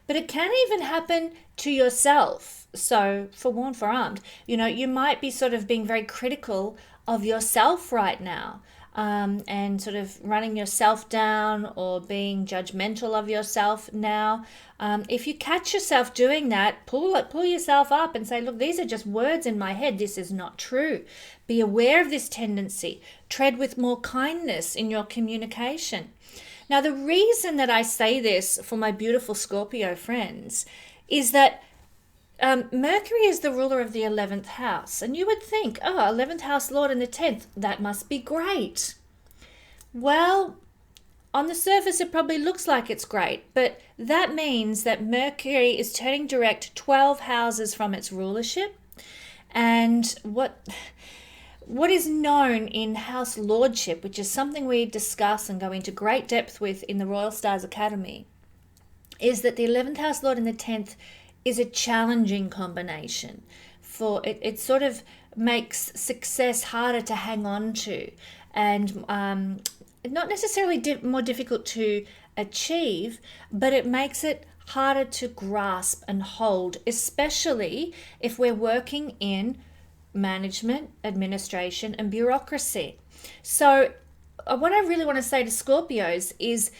but it can even happen to yourself. So forewarned, forearmed. You might be sort of being very critical of yourself right now. And sort of running yourself down or being judgmental of yourself now. If you catch yourself doing that, pull yourself up and say, look, these are just words in my head. This is not true. Be aware of this tendency. Tread with more kindness in your communication. Now, the reason that I say this for my beautiful Scorpio friends is that Mercury is the ruler of the 11th house. And you would think, 11th house lord in the 10th, that must be great. Well, on the surface, it probably looks like it's great. But that means that Mercury is turning direct 12 houses from its rulership. And what is known in house lordship, which is something we discuss and go into great depth with in the Royal Stars Academy, is that the 11th house lord in the 10th is a challenging combination. For it sort of makes success harder to hang on to, and not necessarily more difficult to achieve, but it makes it harder to grasp and hold, especially if we're working in management, administration, and bureaucracy. So what I really want to say to Scorpios is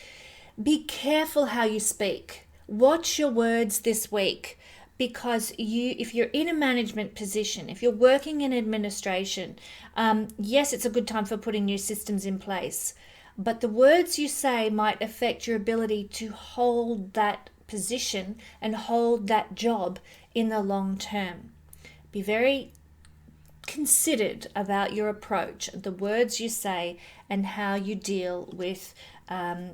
be careful how you speak. Watch your words this week, because if you're in a management position, if you're working in administration, yes, it's a good time for putting new systems in place, but the words you say might affect your ability to hold that position and hold that job in the long term. Be very considered about your approach, the words you say, and how you deal with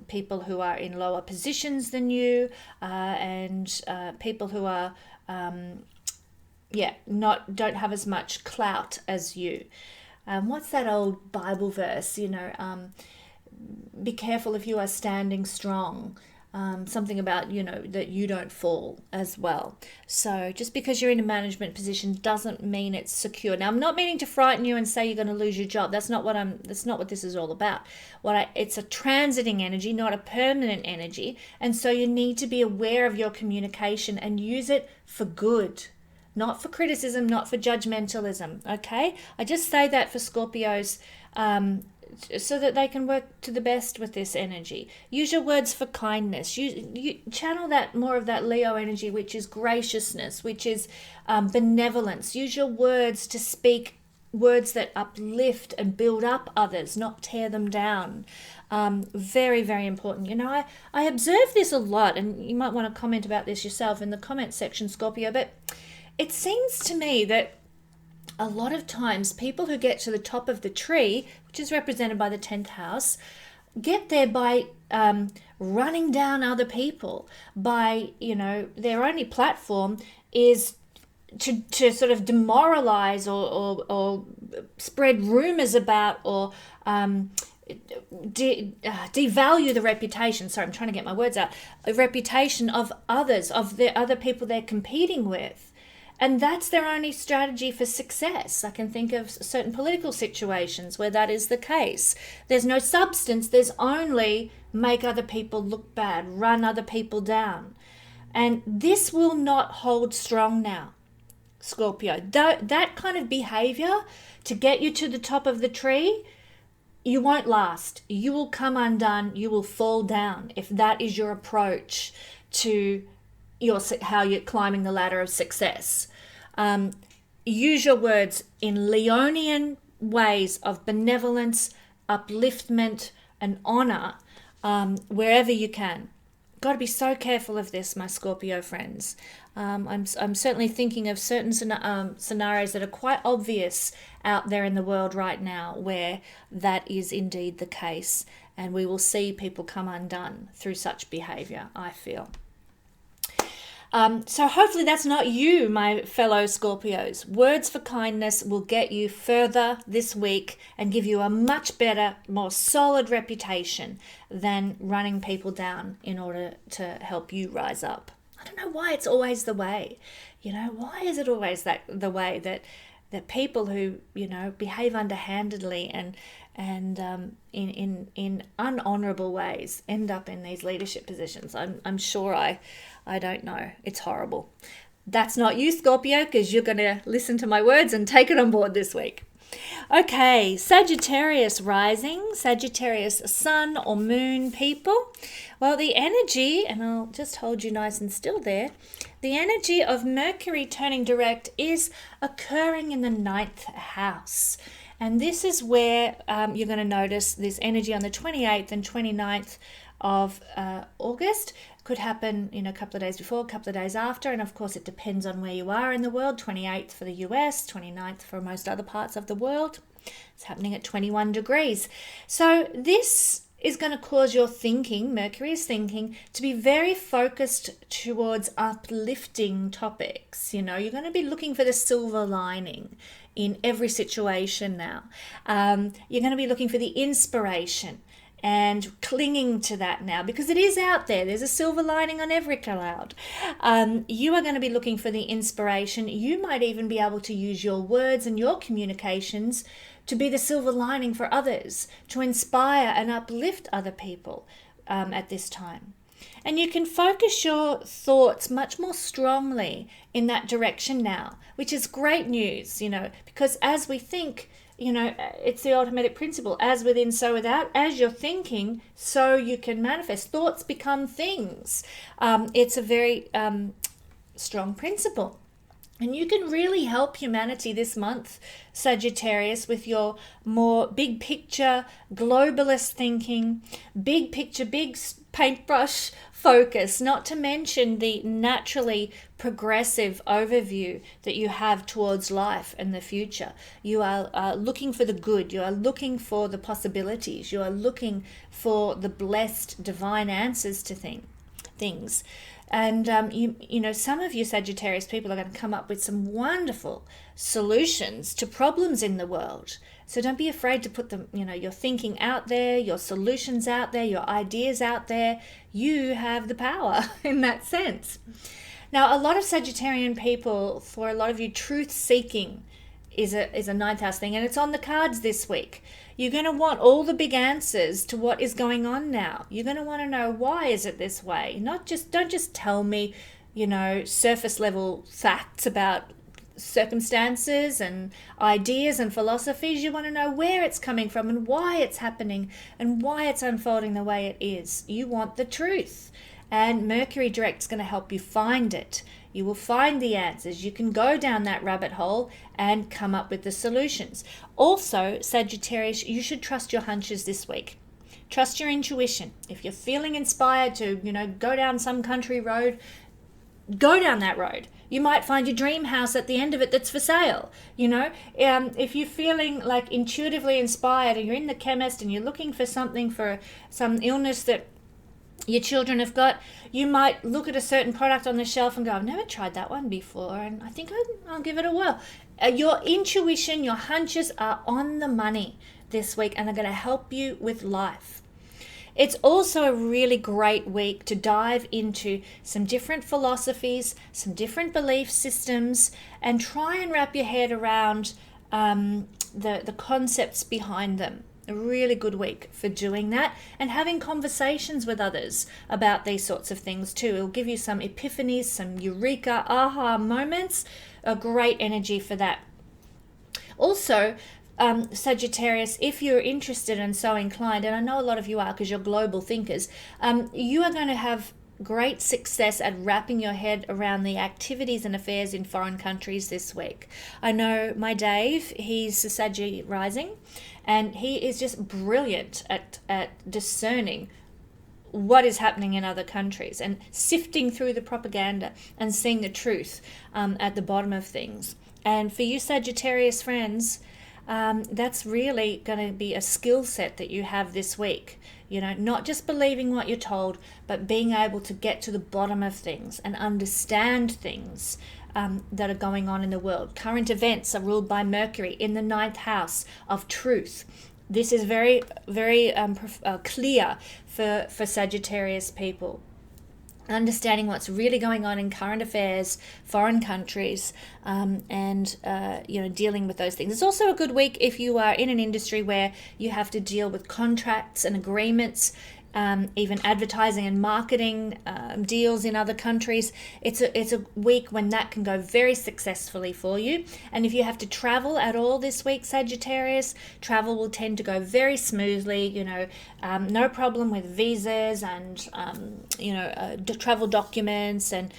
people who are in lower positions than you, and people who are don't have as much clout as you. What's that old Bible verse? Be careful if you are standing strong. Something about, that you don't fall as well. So just because you're in a management position doesn't mean it's secure. Now, I'm not meaning to frighten you and say you're going to lose your job. That's not what this is all about. It's a transiting energy, not a permanent energy. And so you need to be aware of your communication and use it for good, not for criticism, not for judgmentalism. Okay? I just say that for Scorpios, so that they can work to the best with this energy. Use your words for kindness. You channel that more of that Leo energy, which is graciousness, which is benevolence. Use your words to speak words that uplift and build up others, not tear them down. Very, very important. I observe this a lot, and you might want to comment about this yourself in the comment section, Scorpio, but it seems to me that a lot of times people who get to the top of the tree, which is represented by the 10th house, get there by running down other people, by, their only platform is to sort of demoralize or spread rumors about or devalue the reputation. Sorry, I'm trying to get my words out. A reputation of others, of the other people they're competing with. And that's their only strategy for success. I can think of certain political situations where that is the case. There's no substance. There's only make other people look bad, run other people down. And this will not hold strong now, Scorpio. That kind of behavior to get you to the top of the tree, you won't last. You will come undone. You will fall down if that is your approach to how you're climbing the ladder of success. Use your words in Leonian ways of benevolence, upliftment, and honor wherever you can. Got to be so careful of this, my Scorpio friends. I'm certainly thinking of certain scenarios that are quite obvious out there in the world right now where that is indeed the case, and we will see people come undone through such behavior, I feel. So hopefully that's not you, my fellow Scorpios. Words for kindness will get you further this week and give you a much better, more solid reputation than running people down in order to help you rise up. I don't know why it's always the way. Why is it always the way that people who, behave underhandedly and in unhonorable ways end up in these leadership positions? I'm sure I don't know. It's horrible. That's not you, Scorpio, because you're going to listen to my words and take it on board this week. Okay, Sagittarius rising, Sagittarius sun or moon people. Well, the energy, and I'll just hold you nice and still there, the energy of Mercury turning direct is occurring in the 9th house. And this is where you're going to notice this energy on the 28th and 29th of August. Could happen a couple of days before, a couple of days after, and of course it depends on where you are in the world. 28th for the US, 29th for most other parts of the world. It's happening at 21 degrees. So this is going to cause your thinking, Mercury's thinking, to be very focused towards uplifting topics. You're going to be looking for the silver lining in every situation now. You're going to be looking for the inspiration and clinging to that now, because it is out there. There's a silver lining on every cloud. You are going to be looking for the inspiration. You might even be able to use your words and your communications to be the silver lining for others, to inspire and uplift other people at this time. And you can focus your thoughts much more strongly in that direction now, which is great news, because as we think, it's the automatic principle, as within, so without. As you're thinking, so you can manifest. Thoughts become things. It's a very strong principle. And you can really help humanity this month, Sagittarius, with your more big picture, globalist thinking, big picture, big paintbrush focus, not to mention the naturally progressive overview that you have towards life and the future. You are looking for the good. You are looking for the possibilities. You are looking for the blessed divine answers to things. And, some of you Sagittarius people are going to come up with some wonderful solutions to problems in the world. So don't be afraid to put them, your thinking out there, your solutions out there, your ideas out there. You have the power in that sense. Now, a lot of Sagittarian people, for a lot of you, truth seeking is a 9th house thing, and it's on the cards this week. You're going to want all the big answers to what is going on now. You're going to want to know, why is it this way? Don't just tell me, surface level facts about circumstances and ideas and philosophies. You want to know where it's coming from and why it's happening and why it's unfolding the way it is. You want the truth. And Mercury direct is going to help you find it. You will find the answers. You can go down that rabbit hole and come up with the solutions. Also, Sagittarius, you should trust your hunches this week. Trust your intuition. If you're feeling inspired to, go down some country road, go down that road. You might find your dream house at the end of it that's for sale. If you're feeling like intuitively inspired and you're in the chemist and you're looking for something for some illness that your children have got, you might look at a certain product on the shelf and go, I've never tried that one before, and I think I'll give it a whirl. Your intuition, your hunches are on the money this week, and they're going to help you with life. It's also a really great week to dive into some different philosophies, some different belief systems, and try and wrap your head around the concepts behind them. A really good week for doing that and having conversations with others about these sorts of things too. It'll give you some epiphanies, some eureka, aha moments, a great energy for that. Also, Sagittarius, if you're interested and so inclined, and I know a lot of you are because you're global thinkers, you are going to have great success at wrapping your head around the activities and affairs in foreign countries this week. I know my Dave, he's a Sagittarius rising, and he is just brilliant at discerning what is happening in other countries and sifting through the propaganda and seeing the truth at the bottom of things. And for you Sagittarius friends, that's really going to be a skill set that you have this week. You know, not just believing what you're told, but being able to get to the bottom of things and understand things that are going on in the world. Current events are ruled by Mercury in the 9th house of truth. This is very, very clear for Sagittarius people. Understanding what's really going on in current affairs, foreign countries, and dealing with those things. It's also a good week if you are in an industry where you have to deal with contracts and agreements, even advertising and marketing deals in other countries. It's a week when that can go very successfully for you. And if you have to travel at all this week, Sagittarius, travel will tend to go very smoothly. No problem with visas and travel documents and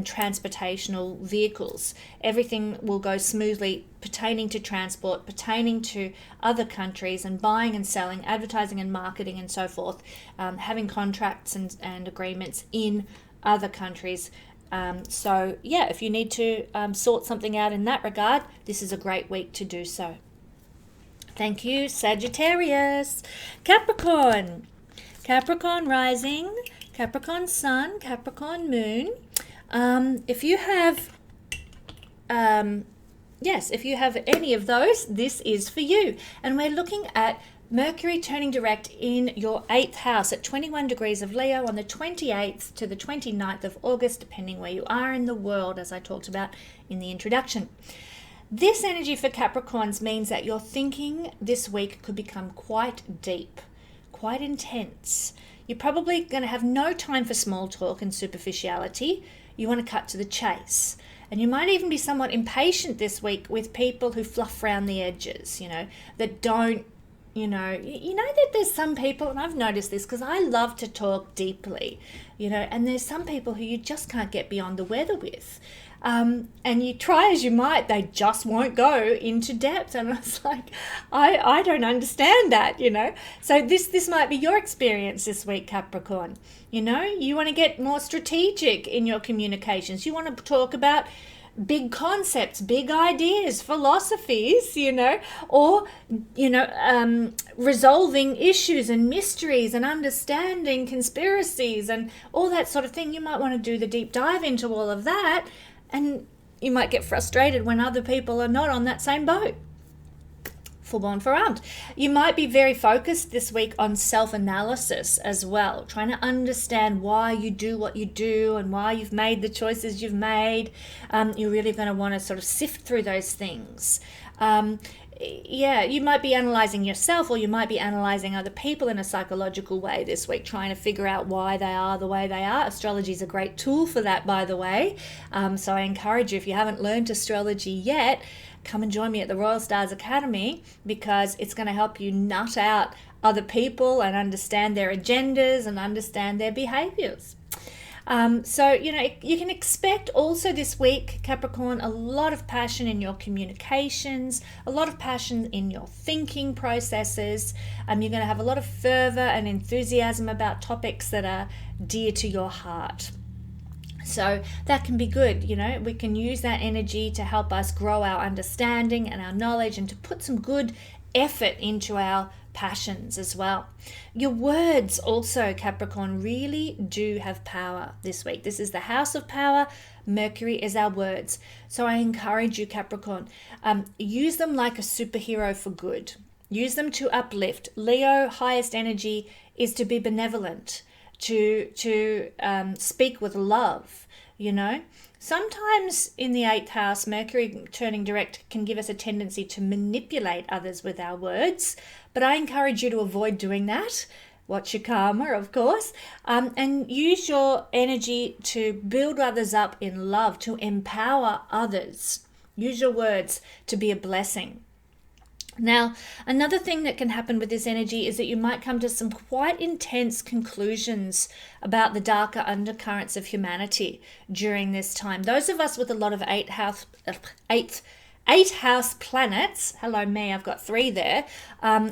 transportational vehicles. Everything will go smoothly pertaining to transport, pertaining to other countries and buying and selling, advertising and marketing and so forth, having contracts and agreements in other countries. If you need to sort something out in that regard, this is a great week to do so. Thank you, Sagittarius. Capricorn rising, Capricorn sun, Capricorn moon. If you have any of those, this is for you. And we're looking at Mercury turning direct in your 8th house at 21 degrees of Leo on the 28th to the 29th of August, depending where you are in the world, as I talked about in the introduction. This energy for Capricorns means that your thinking this week could become quite deep, quite intense. You're probably going to have no time for small talk and superficiality. You want to cut to the chase. And you might even be somewhat impatient this week with people who fluff around the edges, that don't, that there's some people, and I've noticed this because I love to talk deeply, and there's some people who you just can't get beyond the weather with. And you try as you might, they just won't go into depth. And it's like, I don't understand that, So this might be your experience this week, Capricorn. You want to get more strategic in your communications. You want to talk about big concepts, big ideas, philosophies, or resolving issues and mysteries and understanding conspiracies and all that sort of thing. You might want to do the deep dive into all of that. And you might get frustrated when other people are not on that same boat. Full-born forearmed. You might be very focused this week on self-analysis as well, trying to understand why you do what you do and why you've made the choices you've made. You're really going to want to sort of sift through those things. You might be analyzing yourself, or you might be analyzing other people in a psychological way this week, trying to figure out why they are the way they are. Astrology is a great tool for that, by the way. So I encourage you, if you haven't learned astrology yet, come and join me at the Royal Stars Academy, because it's going to help you nut out other people and understand their agendas and understand their behaviors. You can expect also this week, Capricorn, a lot of passion in your communications, a lot of passion in your thinking processes. You're going to have a lot of fervor and enthusiasm about topics that are dear to your heart. So that can be good. We can use that energy to help us grow our understanding and our knowledge, and to put some good effort into our passions as well. Your words also, Capricorn, really do have power this week. This is the house of power. Mercury is our words. So I encourage you, Capricorn, use them like a superhero for good. Use them to uplift. Leo highest energy is to be benevolent, to speak with love, you know. Sometimes in the 8th house, Mercury turning direct can give us a tendency to manipulate others with our words, but I encourage you to avoid doing that. Watch your karma, of course, and use your energy to build others up in love, to empower others. Use your words to be a blessing. Now, another thing that can happen with this energy is that you might come to some quite intense conclusions about the darker undercurrents of humanity during this time. Those of us with a lot of eight house planets, hello me, I've got 3 there,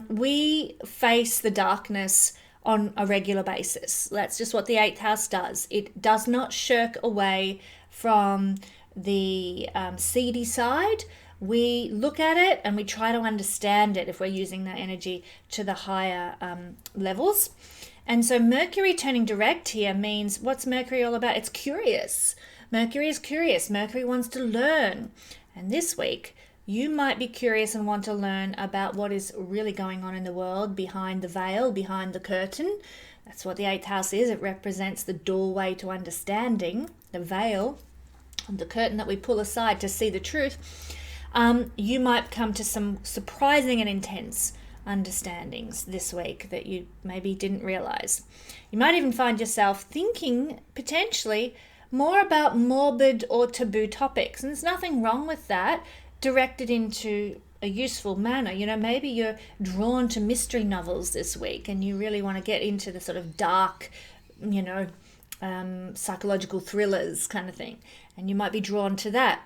we face the darkness on a regular basis. That's just what the 8th house does. It does not shirk away from the seedy side. We look at it and we try to understand it if we're using that energy to the higher levels. And so Mercury turning direct here means, what's Mercury all about? It's curious. Mercury is curious. Mercury wants to learn. And this week, you might be curious and want to learn about what is really going on in the world behind the veil, behind the curtain. That's what the 8th house is. It represents the doorway to understanding, the veil, the curtain that we pull aside to see the truth. You might come to some surprising and intense understandings this week that you maybe didn't realize. You might even find yourself thinking potentially more about morbid or taboo topics, and there's nothing wrong with that, directed into a useful manner. You know, maybe you're drawn to mystery novels this week and you really want to get into the sort of dark, you know, psychological thrillers kind of thing, and you might be drawn to that.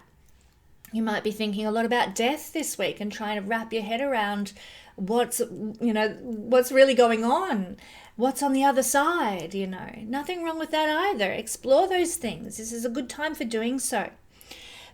You might be thinking a lot about death this week and trying to wrap your head around what's really going on, what's on the other side, you know. Nothing wrong with that either. Explore those things. This is a good time for doing so.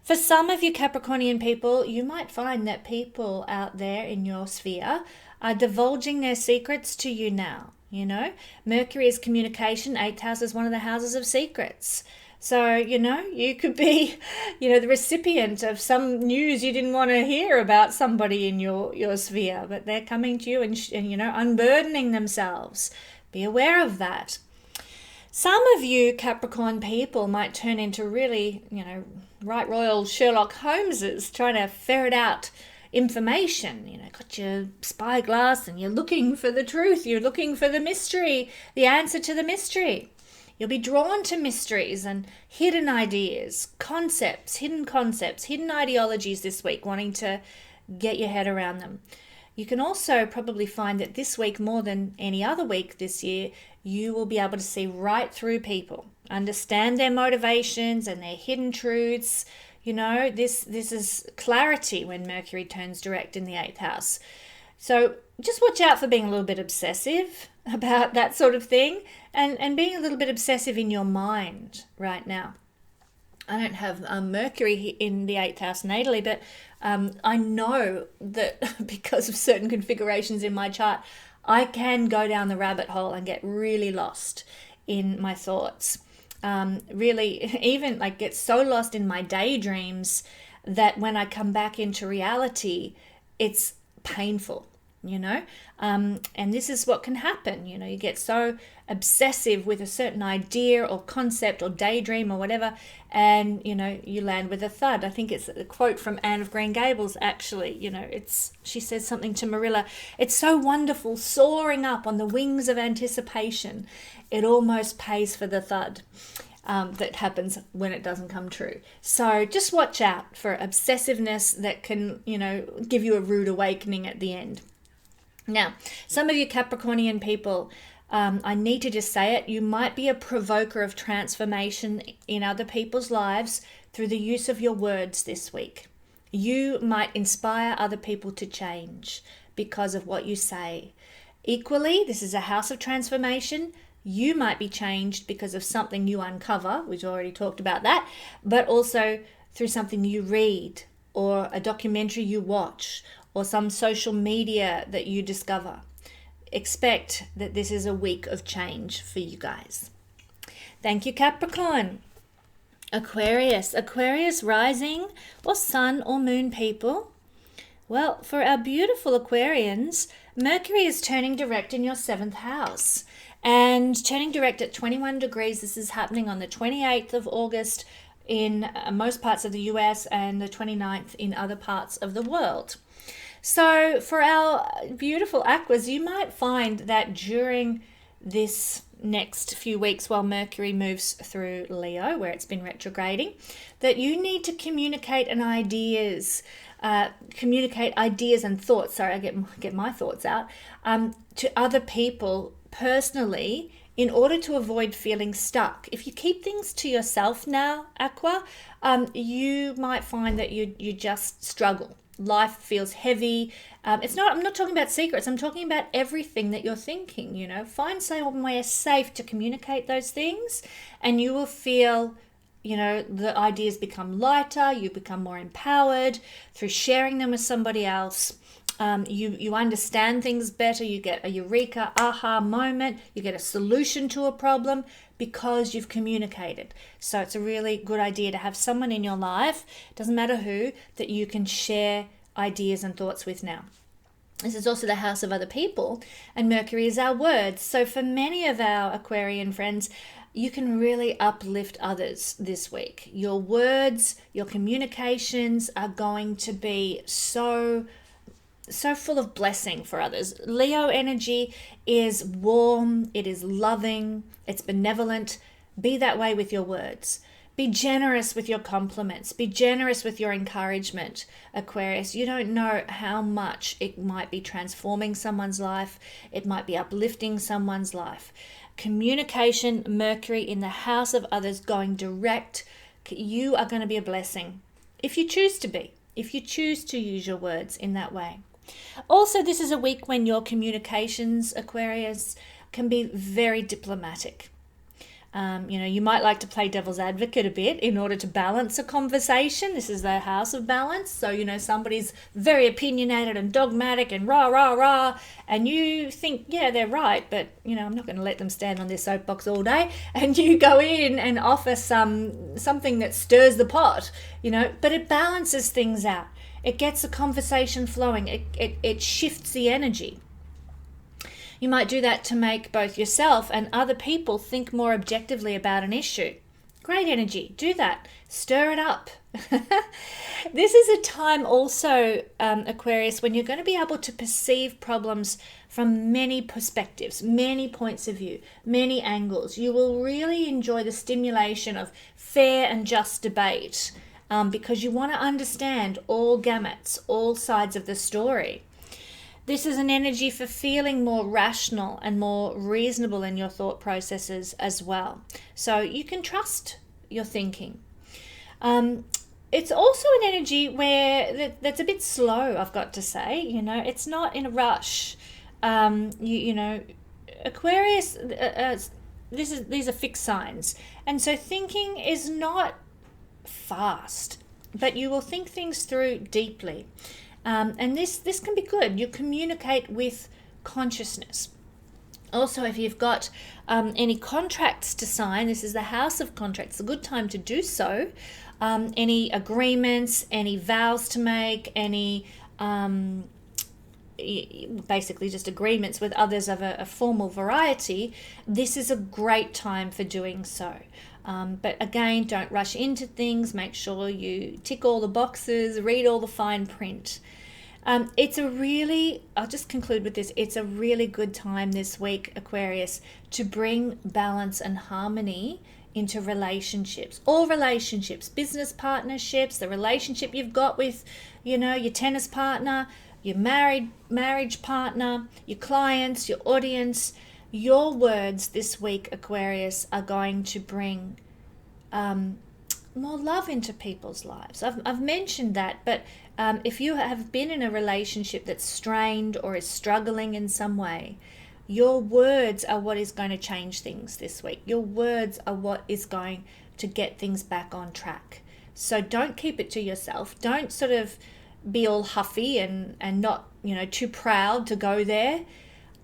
For some of you Capricornian people, you might find that people out there in your sphere are divulging their secrets to you now, you know. Mercury is communication. 8th house is one of the houses of secrets. So, you know, you could be, you know, the recipient of some news you didn't want to hear about somebody in your sphere, but they're coming to you and you know, unburdening themselves. Be aware of that. Some of you Capricorn people might turn into really, you know, right royal Sherlock Holmeses, trying to ferret out information. You know, got your spyglass and you're looking for the truth. You're looking for the mystery, the answer to the mystery. You'll be drawn to mysteries and hidden ideas, hidden ideologies this week, wanting to get your head around them. You can also probably find that this week, more than any other week this year, you will be able to see right through people, understand their motivations and their hidden truths. You know, this is clarity when Mercury turns direct in the 8th house. So just watch out for being a little bit obsessive about that sort of thing, and being a little bit obsessive in your mind right now. I don't have Mercury in the 8th house natally, but I know that because of certain configurations in my chart, I can go down the rabbit hole and get really lost in my thoughts. Really, even like get so lost in my daydreams that when I come back into reality, it's painful, you know. And this is what can happen, you know. You get so obsessive with a certain idea or concept or daydream or whatever, and, you know, you land with a thud. I think it's a quote from Anne of Green Gables, actually. You know, she says something to Marilla, it's so wonderful soaring up on the wings of anticipation, it almost pays for the thud that happens when it doesn't come true. So just watch out for obsessiveness that can, you know, give you a rude awakening at the end. Now, some of you Capricornian people, I need to just say it, you might be a provoker of transformation in other people's lives through the use of your words this week. You might inspire other people to change because of what you say. Equally, this is a house of transformation. You might be changed because of something you uncover, we've already talked about that, but also through something you read or a documentary you watch or some social media that you discover. Expect that this is a week of change for you guys. Thank you, Capricorn. Aquarius rising or sun or moon people. Well, for our beautiful Aquarians, Mercury is turning direct in your 7th house and turning direct at 21 degrees. This is happening on the 28th of August in most parts of the US and the 29th in other parts of the world. So for our beautiful Aquas, you might find that during this next few weeks while Mercury moves through Leo, where it's been retrograding, that you need to communicate ideas and thoughts. Sorry, I get my thoughts out to other people personally in order to avoid feeling stuck. If you keep things to yourself now, Aqua, you might find that you just struggle. Life feels heavy. I'm not talking about secrets. I'm talking about everything that you're thinking, Find somewhere safe to communicate those things and you will feel, the ideas become lighter, you become more empowered through sharing them with somebody else. You understand things better, you get a eureka, aha moment, you get a solution to a problem because you've communicated. So it's a really good idea to have someone in your life, doesn't matter who, that you can share ideas and thoughts with now. This is also the house of other people, and Mercury is our words. So for many of our Aquarian friends, you can really uplift others this week. Your words, your communications are going to be so full of blessing for others. Leo energy is warm, it is loving, it's benevolent. Be that way with your words. Be generous with your compliments. Be generous with your encouragement, Aquarius. You don't know how much it might be transforming someone's life. It might be uplifting someone's life. Communication, Mercury in the house of others, going direct. You are going to be a blessing if you choose to be, if you choose to use your words in that way. Also, this is a week when your communications, Aquarius, can be very diplomatic. You might like to play devil's advocate a bit in order to balance a conversation. This is the house of balance. So, somebody's very opinionated and dogmatic and rah, rah, rah. And you think, yeah, they're right. But, I'm not going to let them stand on their soapbox all day. And you go in and offer something that stirs the pot, But it balances things out. It gets the conversation flowing. It shifts the energy. You might do that to make both yourself and other people think more objectively about an issue. Great energy. Do that. Stir it up. This is a time also, Aquarius, when you're going to be able to perceive problems from many perspectives, many points of view, many angles. You will really enjoy the stimulation of fair and just debate because you want to understand all gamuts, all sides of the story. This is an energy for feeling more rational and more reasonable in your thought processes as well. So you can trust your thinking. It's also an energy where that's a bit slow, I've got to say. It's not in a rush. Aquarius, these are fixed signs. And so thinking is not fast, but you will think things through deeply. And this can be good. You communicate with consciousness. Also, if you've got any contracts to sign, this is the house of contracts, a good time to do so. Any agreements, any vows to make, any basically just agreements with others of a formal variety, this is a great time for doing so. But again, don't rush into things. Make sure you tick all the boxes, read all the fine print. I'll just conclude with this. It's a really good time this week, Aquarius, to bring balance and harmony into relationships. All relationships, business partnerships, the relationship you've got with, your tennis partner, your marriage partner, your clients, your audience. Your words this week, Aquarius, are going to bring more love into people's lives. I've mentioned that, but if you have been in a relationship that's strained or is struggling in some way, your words are what is going to change things this week. Your words are what is going to get things back on track. So don't keep it to yourself. Don't sort of be all huffy and not, too proud to go there.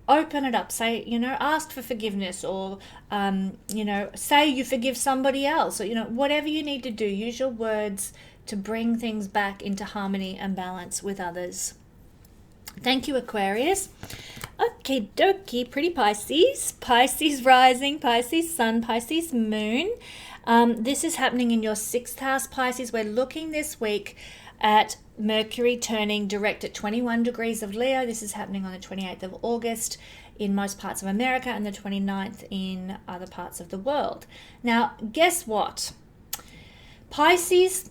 Open it up. Say, ask for forgiveness, or, say you forgive somebody else, or, whatever you need to do. Use your words to bring things back into harmony and balance with others. Thank you, Aquarius. Okie dokie, pretty Pisces. Pisces rising, Pisces sun, Pisces moon. This is happening in your 6th house, Pisces. We're looking this week at Mercury turning direct at 21 degrees of Leo. This is happening on the 28th of August in most parts of America and the 29th in other parts of the world. Now, guess what? Pisces,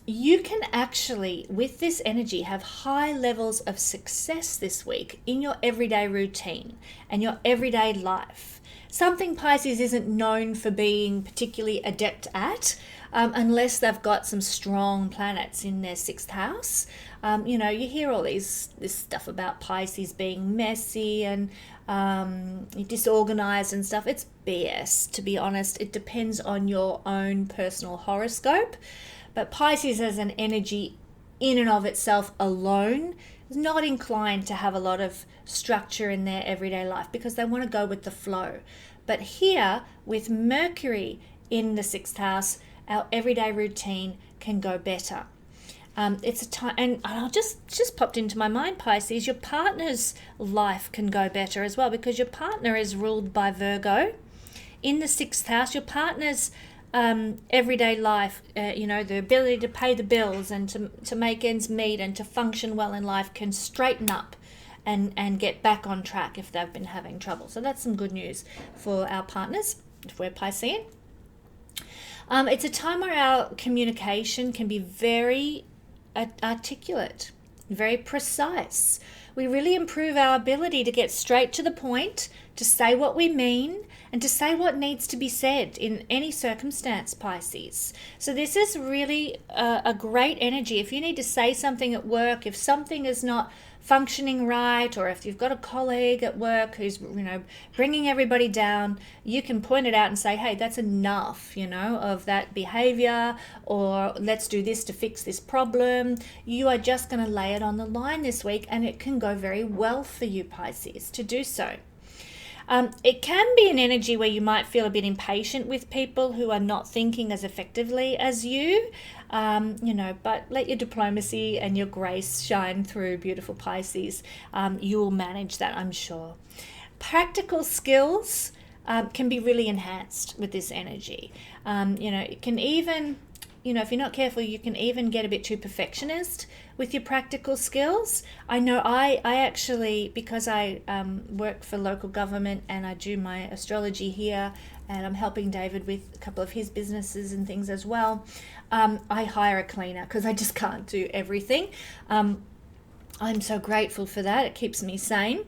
you can actually, with this energy, have high levels of success this week in your everyday routine and your everyday life. Something Pisces isn't known for being particularly adept at, unless they've got some strong planets in their 6th house. You hear all this stuff about Pisces being messy and disorganized and stuff. It's BS, to be honest. It depends on your own personal horoscope. But Pisces as an energy in and of itself alone is not inclined to have a lot of structure in their everyday life because they want to go with the flow. But here, with Mercury in the 6th house, our everyday routine can go better. It's a time, and I'll just popped into my mind, Pisces, your partner's life can go better as well because your partner is ruled by Virgo. In the 6th house, your partner's everyday life, the ability to pay the bills and to make ends meet and to function well in life can straighten up and get back on track if they've been having trouble. So that's some good news for our partners if we're Piscean. It's a time where our communication can be very articulate, very precise. We really improve our ability to get straight to the point, to say what we mean, and to say what needs to be said in any circumstance, Pisces. So this is really a great energy. If you need to say something at work, if something is not functioning right, or if you've got a colleague at work who's bringing everybody down, you can point it out and say, hey, that's enough of that behavior, or let's do this to fix this problem. You are just going to lay it on the line this week, and it can go very well for you, Pisces, to do so. It can be an energy where you might feel a bit impatient with people who are not thinking as effectively as you, but let your diplomacy and your grace shine through, beautiful Pisces. You'll manage that, I'm sure. Practical skills can be really enhanced with this energy. It can even, if you're not careful, you can even get a bit too perfectionist with your practical skills. I know I actually, because I work for local government and I do my astrology here, and I'm helping David with a couple of his businesses and things as well, I hire a cleaner because I just can't do everything. I'm so grateful for that. It keeps me sane.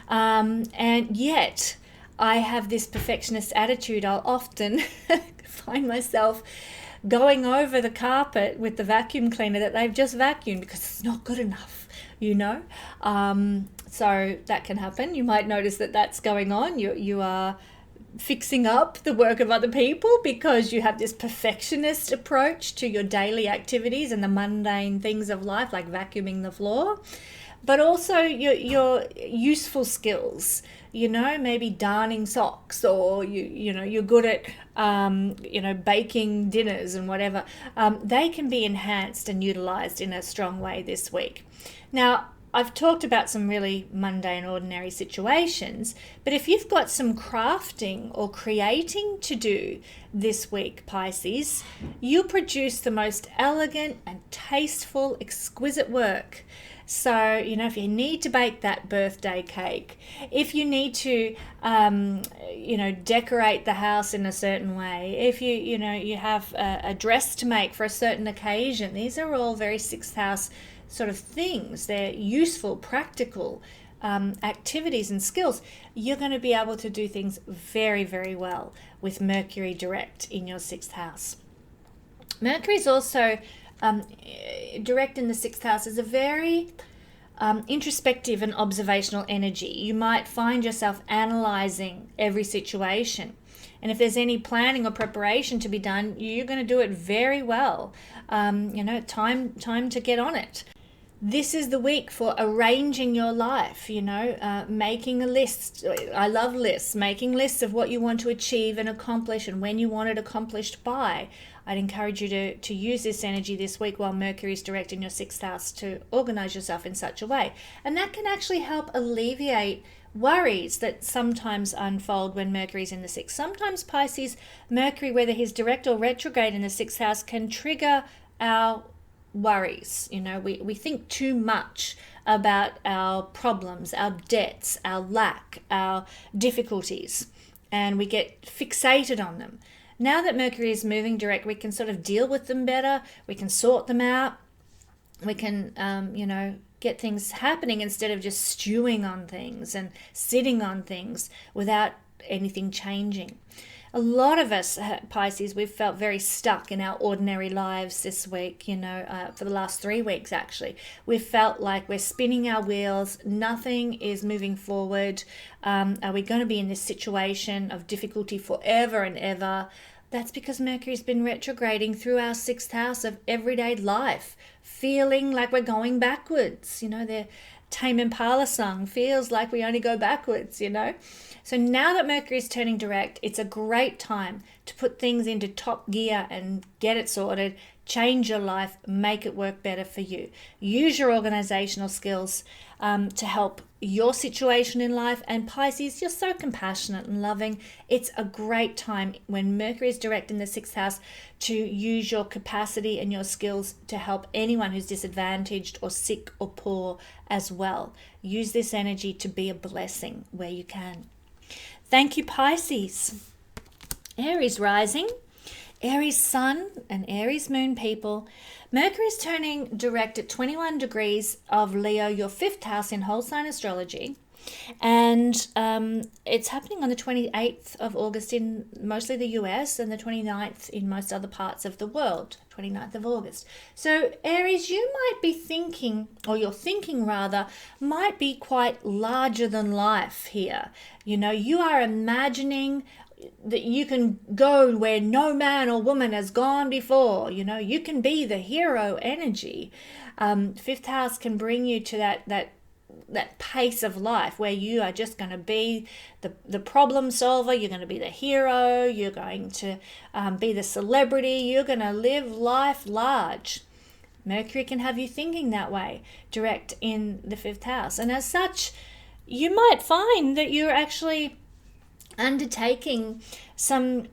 And yet I have this perfectionist attitude. I'll often find myself going over the carpet with the vacuum cleaner that they've just vacuumed because it's not good enough, So that can happen. You might notice that that's going on. You are fixing up the work of other people because you have this perfectionist approach to your daily activities and the mundane things of life, like vacuuming the floor. But also your useful skills, maybe darning socks, or you're good at baking dinners and whatever. They can be enhanced and utilized in a strong way this week. Now, I've talked about some really mundane, ordinary situations, but if you've got some crafting or creating to do this week, Pisces, you'll produce the most elegant and tasteful, exquisite work. So, if you need to bake that birthday cake, if you need to, decorate the house in a certain way, if you have a dress to make for a certain occasion, these are all very 6th house sort of things. They're useful, practical activities and skills. You're going to be able to do things very, very well with Mercury direct in your 6th house. Mercury is also direct in the 6th house is a very introspective and observational energy. You might find yourself analyzing every situation. And if there's any planning or preparation to be done, you're going to do it very well. Time to get on it. This is the week for arranging your life, making a list. I love lists, making lists of what you want to achieve and accomplish and when you want it accomplished by. I'd encourage you to use this energy this week while Mercury is direct in your 6th house to organize yourself in such a way. And that can actually help alleviate worries that sometimes unfold when Mercury's in the 6th. Sometimes Pisces, Mercury, whether he's direct or retrograde in the 6th house, can trigger our worries. We think too much about our problems, our debts, our lack, our difficulties, and we get fixated on them. Now that Mercury is moving direct, we can sort of deal with them better. We can sort them out. We can, get things happening instead of just stewing on things and sitting on things without anything changing. A lot of us, Pisces, we've felt very stuck in our ordinary lives this week, for the last 3 weeks actually. We've felt like we're spinning our wheels, nothing is moving forward. Are we going to be in this situation of difficulty forever and ever? That's because Mercury's been retrograding through our 6th house of everyday life, feeling like we're going backwards. The Tame Impala song feels like we only go backwards, So now that Mercury's turning direct, it's a great time to put things into top gear and get it sorted, change your life, make it work better for you. Use your organizational skills to help your situation in life. And Pisces, you're so compassionate and loving. It's a great time when Mercury is direct in the 6th house to use your capacity and your skills to help anyone who's disadvantaged or sick or poor as well. Use this energy to be a blessing where you can. Thank you, Pisces. Aries rising, Aries sun and Aries moon people. Mercury is turning direct at 21 degrees of Leo, your 5th house in whole sign astrology. And it's happening on the 28th of August in mostly the US and the 29th in most other parts of the world, 29th of August. So Aries, you might be thinking, or your thinking rather, might be quite larger than life here. You are imagining that you can go where no man or woman has gone before. You can be the hero energy. 5th house can bring you to that pace of life where you are just going to be the problem solver. You're going to be the hero. You're going to be the celebrity. You're going to live life large. Mercury can have you thinking that way, direct in the 5th house. And as such, you might find that you're actually undertaking some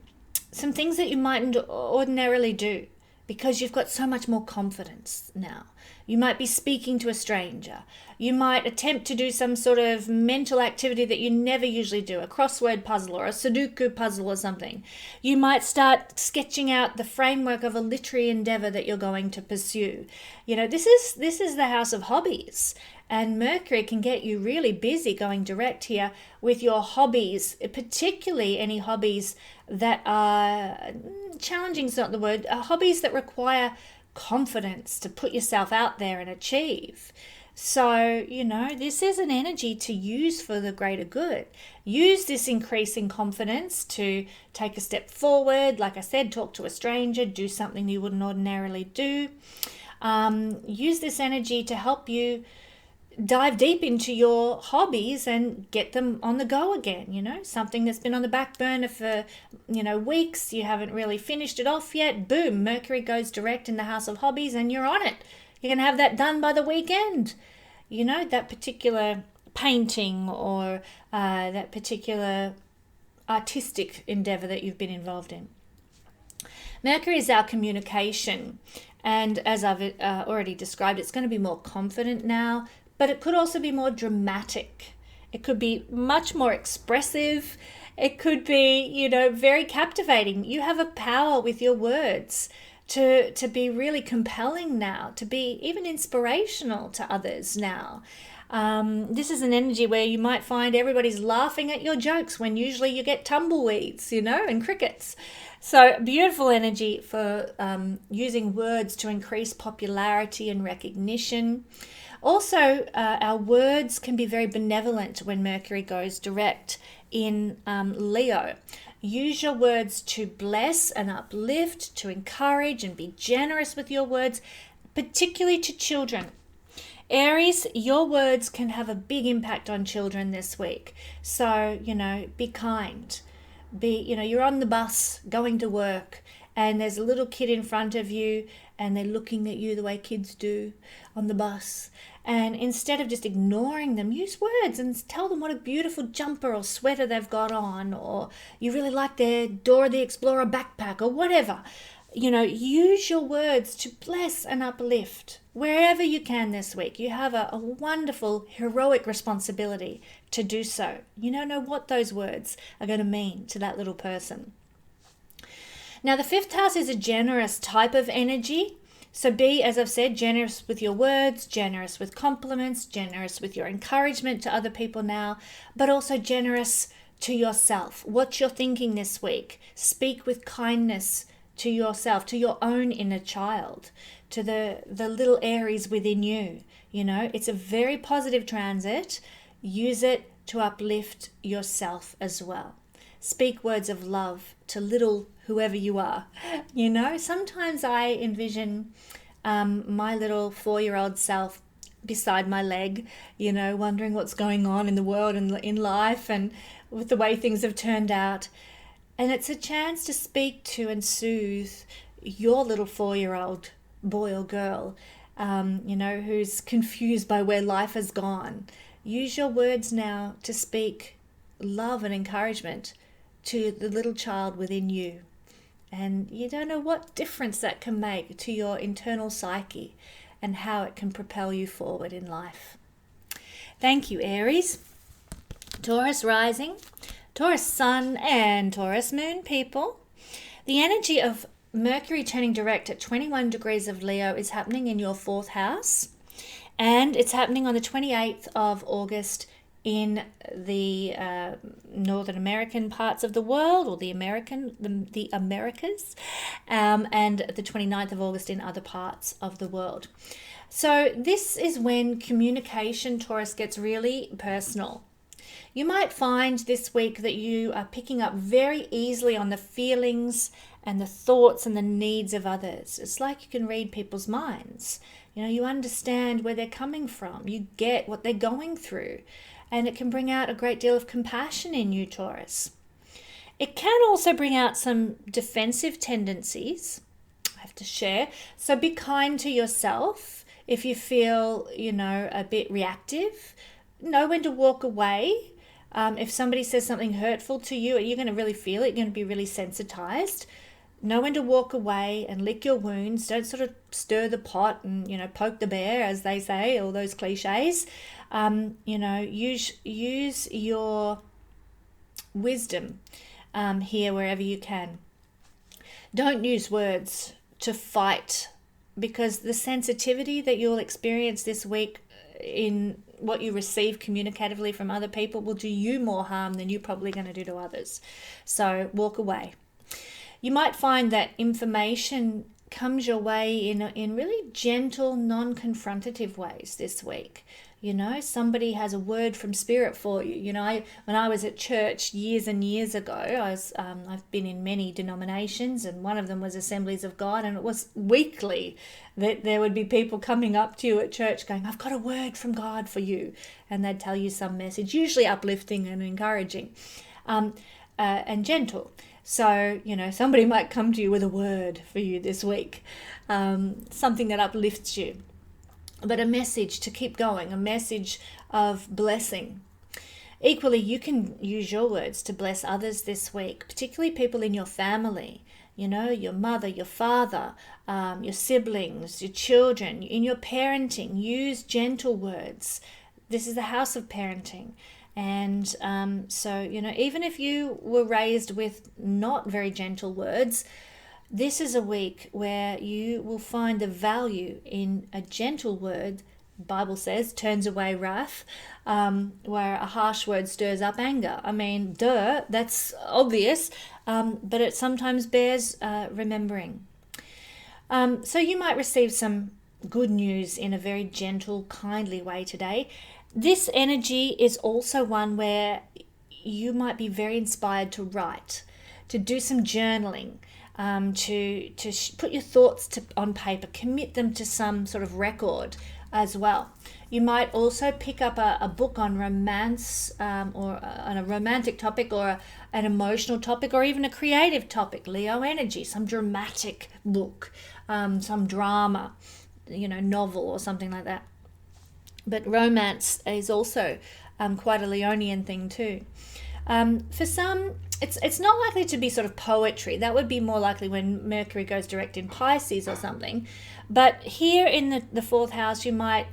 things that you mightn't ordinarily do because you've got so much more confidence now. You might be speaking to a stranger. You might attempt to do some sort of mental activity that you never usually do, a crossword puzzle or a Sudoku puzzle or something. You might start sketching out the framework of a literary endeavor that you're going to pursue. This is the house of hobbies. And Mercury can get you really busy going direct here with your hobbies, particularly any hobbies that are challenging is not the word, hobbies that require confidence to put yourself out there and achieve. So, this is an energy to use for the greater good. Use this increasing confidence to take a step forward. Like I said, talk to a stranger, do something you wouldn't ordinarily do. Use this energy to help you dive deep into your hobbies and get them on the go again. Something that's been on the back burner for weeks, you haven't really finished it off yet. Boom, Mercury goes direct in the house of hobbies and you're on it. You're going to have that done by the weekend. That particular painting or that particular artistic endeavor that you've been involved in. Mercury is our communication, and as I've already described, it's going to be more confident now. But it could also be more dramatic. It could be much more expressive. It could be, very captivating. You have a power with your words to be really compelling now, to be even inspirational to others now. This is an energy where you might find everybody's laughing at your jokes when usually you get tumbleweeds, and crickets. So beautiful energy for using words to increase popularity and recognition. Also, our words can be very benevolent when Mercury goes direct in Leo. Use your words to bless and uplift, to encourage and be generous with your words, particularly to children. Aries, your words can have a big impact on children this week. So, be kind. You're on the bus going to work and there's a little kid in front of you and they're looking at you the way kids do on the bus. And instead of just ignoring them, use words and tell them what a beautiful jumper or sweater they've got on, or you really like their Dora the Explorer backpack or whatever. Use your words to bless and uplift wherever you can this week. You have a wonderful, heroic responsibility to do so. You don't know what those words are going to mean to that little person. Now, the fifth house is a generous type of energy. So be, as I've said, generous with your words, generous with compliments, generous with your encouragement to other people now, but also generous to yourself. What you're thinking this week. Speak with kindness to yourself, to your own inner child, to the little Aries within you. It's a very positive transit. Use it to uplift yourself as well. Speak words of love to little whoever you are. Sometimes I envision my little 4-year-old self beside my leg, wondering what's going on in the world and in life and with the way things have turned out. And it's a chance to speak to and soothe your little 4-year-old boy or girl, who's confused by where life has gone. Use your words now to speak love and encouragement to the little child within you. And you don't know what difference that can make to your internal psyche and how it can propel you forward in life. Thank you, Aries. Taurus rising, Taurus sun and Taurus moon people. The energy of Mercury turning direct at 21 degrees of Leo is happening in your 4th house. And it's happening on the 28th of August in the Northern American parts of the world, or the Americas, and the 29th of August in other parts of the world. So this is when communication, Taurus, gets really personal. You might find this week that you are picking up very easily on the feelings and the thoughts and the needs of others. It's like you can read people's minds. You understand where they're coming from. You get what they're going through. And it can bring out a great deal of compassion in you, Taurus. It can also bring out some defensive tendencies, I have to share. So be kind to yourself if you feel, a bit reactive. Know when to walk away. If somebody says something hurtful to you, you're going to really feel it. You're going to be really sensitized. Know when to walk away and lick your wounds. Don't sort of stir the pot and, poke the bear, as they say, all those cliches. Use your wisdom here wherever you can. Don't use words to fight, because the sensitivity that you'll experience this week in what you receive communicatively from other people will do you more harm than you're probably going to do to others. So walk away. You might find that information comes your way in really gentle, non-confrontative ways this week. Somebody has a word from Spirit for you. When I was at church years and years ago, I've been in many denominations, and one of them was Assemblies of God, and it was weekly that there would be people coming up to you at church going, "I've got a word from God for you," and they'd tell you some message, usually uplifting and encouraging, and gentle. So, somebody might come to you with a word for you this week, something that uplifts you. But a message to keep going, a message of blessing. Equally, you can use your words to bless others this week, particularly people in your family, your mother, your father, your siblings, your children. In your parenting, use gentle words. This is the house of parenting. And so, even if you were raised with not very gentle words, this is a week where you will find the value in a gentle word. The Bible says, turns away wrath, where a harsh word stirs up anger. I mean, that's obvious, but it sometimes bears remembering. So you might receive some good news in a very gentle, kindly way today. This energy is also one where you might be very inspired to write, to do some journaling, to put your thoughts on paper, commit them to some sort of record as well. You might also pick up a book on romance, or on a romantic topic, or an emotional topic, or even a creative topic, Leo energy, some dramatic book, some drama, novel or something like that. But romance is also quite a Leonian thing too. For some, it's not likely to be sort of poetry. That would be more likely when Mercury goes direct in Pisces or something. But here in the fourth house, you might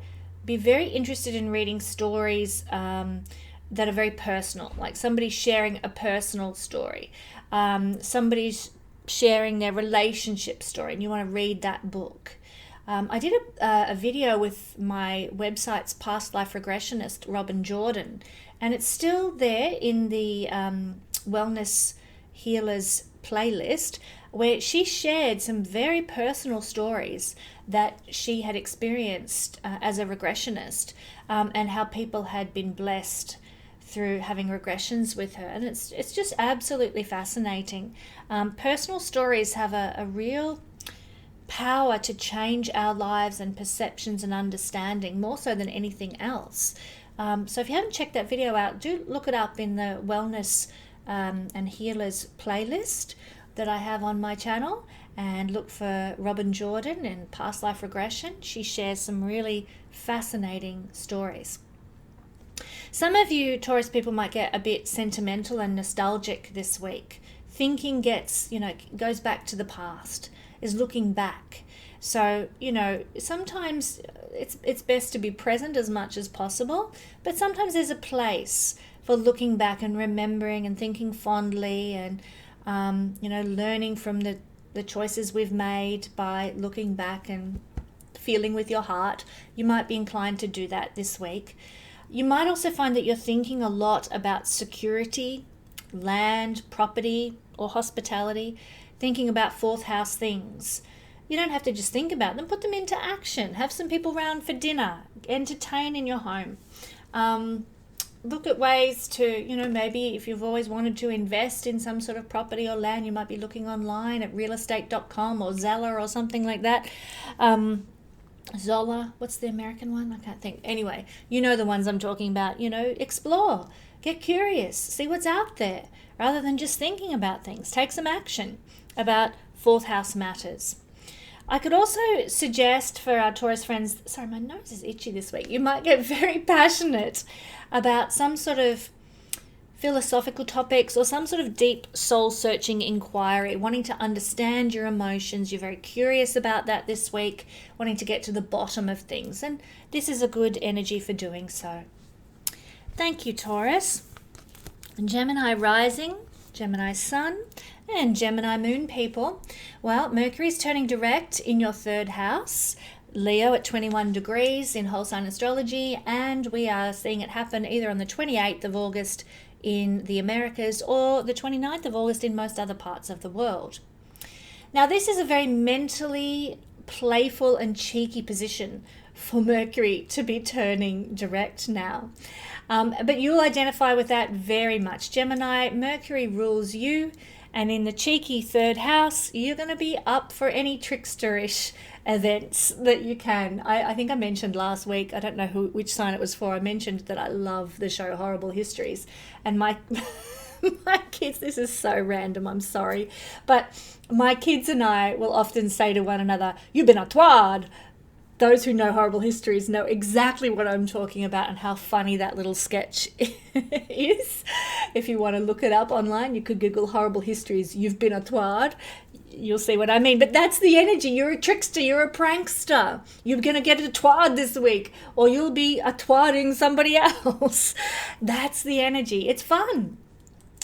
be very interested in reading stories that are very personal, like somebody sharing a personal story, somebody's sharing their relationship story, and you want to read that book. I did a video with my website's past life regressionist, Robin Jordan, and it's still there in the Wellness Healers playlist, where she shared some very personal stories that she had experienced as a regressionist, and how people had been blessed through having regressions with her. And it's just absolutely fascinating. Personal stories have a real power to change our lives and perceptions and understanding, more so than anything else. So if you haven't checked that video out, do look it up in the Wellness and Healers playlist that I have on my channel, and look for Robin Jordan and Past Life Regression. She shares some really fascinating stories. Some of you Taurus people might get a bit sentimental and nostalgic this week. Thinking goes back to the past, is looking back. So, sometimes it's best to be present as much as possible, but sometimes there's a place for looking back and remembering and thinking fondly, and learning from the choices we've made by looking back and feeling with your heart. You might be inclined to do that this week. You might also find that you're thinking a lot about security, land, property, or hospitality, thinking about fourth house things. You don't have to just think about them, put them into action. Have some people round for dinner, entertain in your home. Look at ways to, maybe if you've always wanted to invest in some sort of property or land, you might be looking online at realestate.com or Zella or something like that. Zola, what's the American one? I can't think. Anyway, you know the ones I'm talking about. Explore, get curious, see what's out there, rather than just thinking about things. Take some action about fourth house matters. I could also suggest for our Taurus friends, sorry, my nose is itchy this week, you might get very passionate about some sort of philosophical topics or some sort of deep soul-searching inquiry, wanting to understand your emotions. You're very curious about that this week, wanting to get to the bottom of things, and this is a good energy for doing so. Thank you, Taurus. Gemini rising, Gemini sun, and Gemini moon people. Well, Mercury's turning direct in your third house, Leo at 21 degrees in whole sign astrology, and we are seeing it happen either on the 28th of August in the Americas or the 29th of August in most other parts of the world. Now, this is a very mentally playful and cheeky position for Mercury to be turning direct now. But you'll identify with that very much. Gemini, Mercury rules you, and in the cheeky third house, you're going to be up for any tricksterish events that you can. I think I mentioned last week, I don't know which sign it was for, I mentioned that I love the show Horrible Histories, and my kids, this is so random, I'm sorry, but my kids and I will often say to one another, "You've been a twad." Those who know Horrible Histories know exactly what I'm talking about and how funny that little sketch is. If you want to look it up online, you could Google Horrible Histories, "You've been a twad." You'll see what I mean. But that's the energy. You're a trickster. You're a prankster. You're going to get a twad this week, or you'll be a twadding somebody else. That's the energy. It's fun.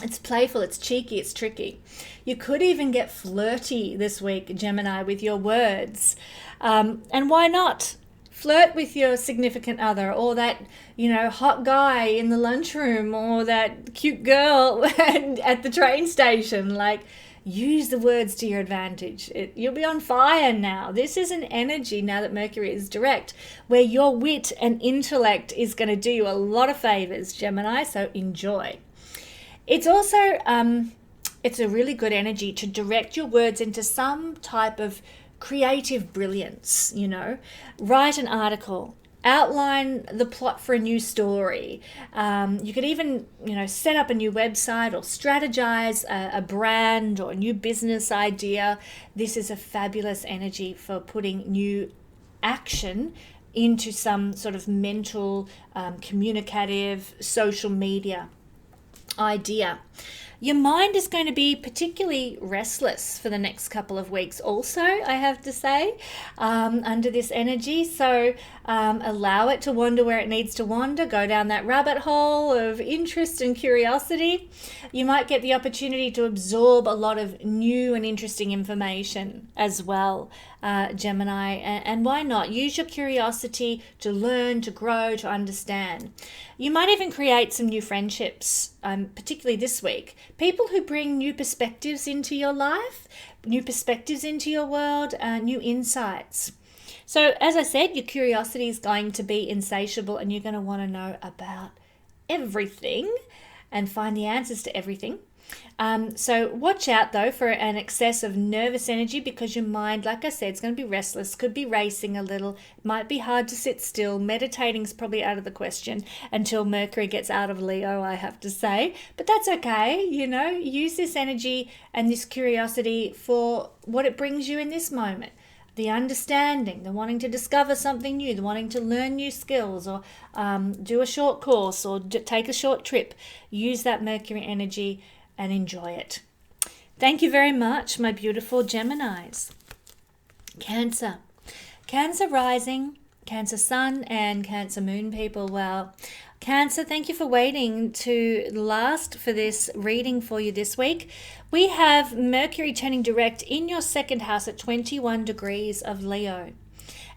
It's playful, it's cheeky, it's tricky. You could even get flirty this week, Gemini, with your words. And why not? Flirt with your significant other, or that, hot guy in the lunchroom, or that cute girl at the train station. Use the words to your advantage. You'll be on fire now. This is an energy, now that Mercury is direct, where your wit and intellect is going to do you a lot of favors, Gemini, so enjoy. It's also, it's a really good energy to direct your words into some type of creative brilliance, Write an article, outline the plot for a new story. You could even, set up a new website or strategize a brand or a new business idea. This is a fabulous energy for putting new action into some sort of mental, communicative, social media idea. Your mind is going to be particularly restless for the next couple of weeks also, I have to say, under this energy. So allow it to wander where it needs to wander, go down that rabbit hole of interest and curiosity. You might get the opportunity to absorb a lot of new and interesting information as well, Gemini. And why not? Use your curiosity to learn, to grow, to understand. You might even create some new friendships, particularly this week. People who bring new perspectives into your life, new perspectives into your world, new insights. So as I said, your curiosity is going to be insatiable and you're going to want to know about everything and find the answers to everything. So watch out though for an excess of nervous energy, because your mind, like I said, is going to be restless, could be racing a little. It might be hard to sit still. Meditating is probably out of the question until Mercury gets out of Leo, I have to say. But that's okay, use this energy and this curiosity for what it brings you in this moment. The understanding, the wanting to discover something new, the wanting to learn new skills, or do a short course, or take a short trip. Use that Mercury energy and enjoy it. Thank you very much, my beautiful Geminis. Cancer. Cancer rising, Cancer sun, and Cancer moon people. Well, Cancer, thank you for waiting to last for this reading for you this week. We have Mercury turning direct in your second house at 21 degrees of Leo.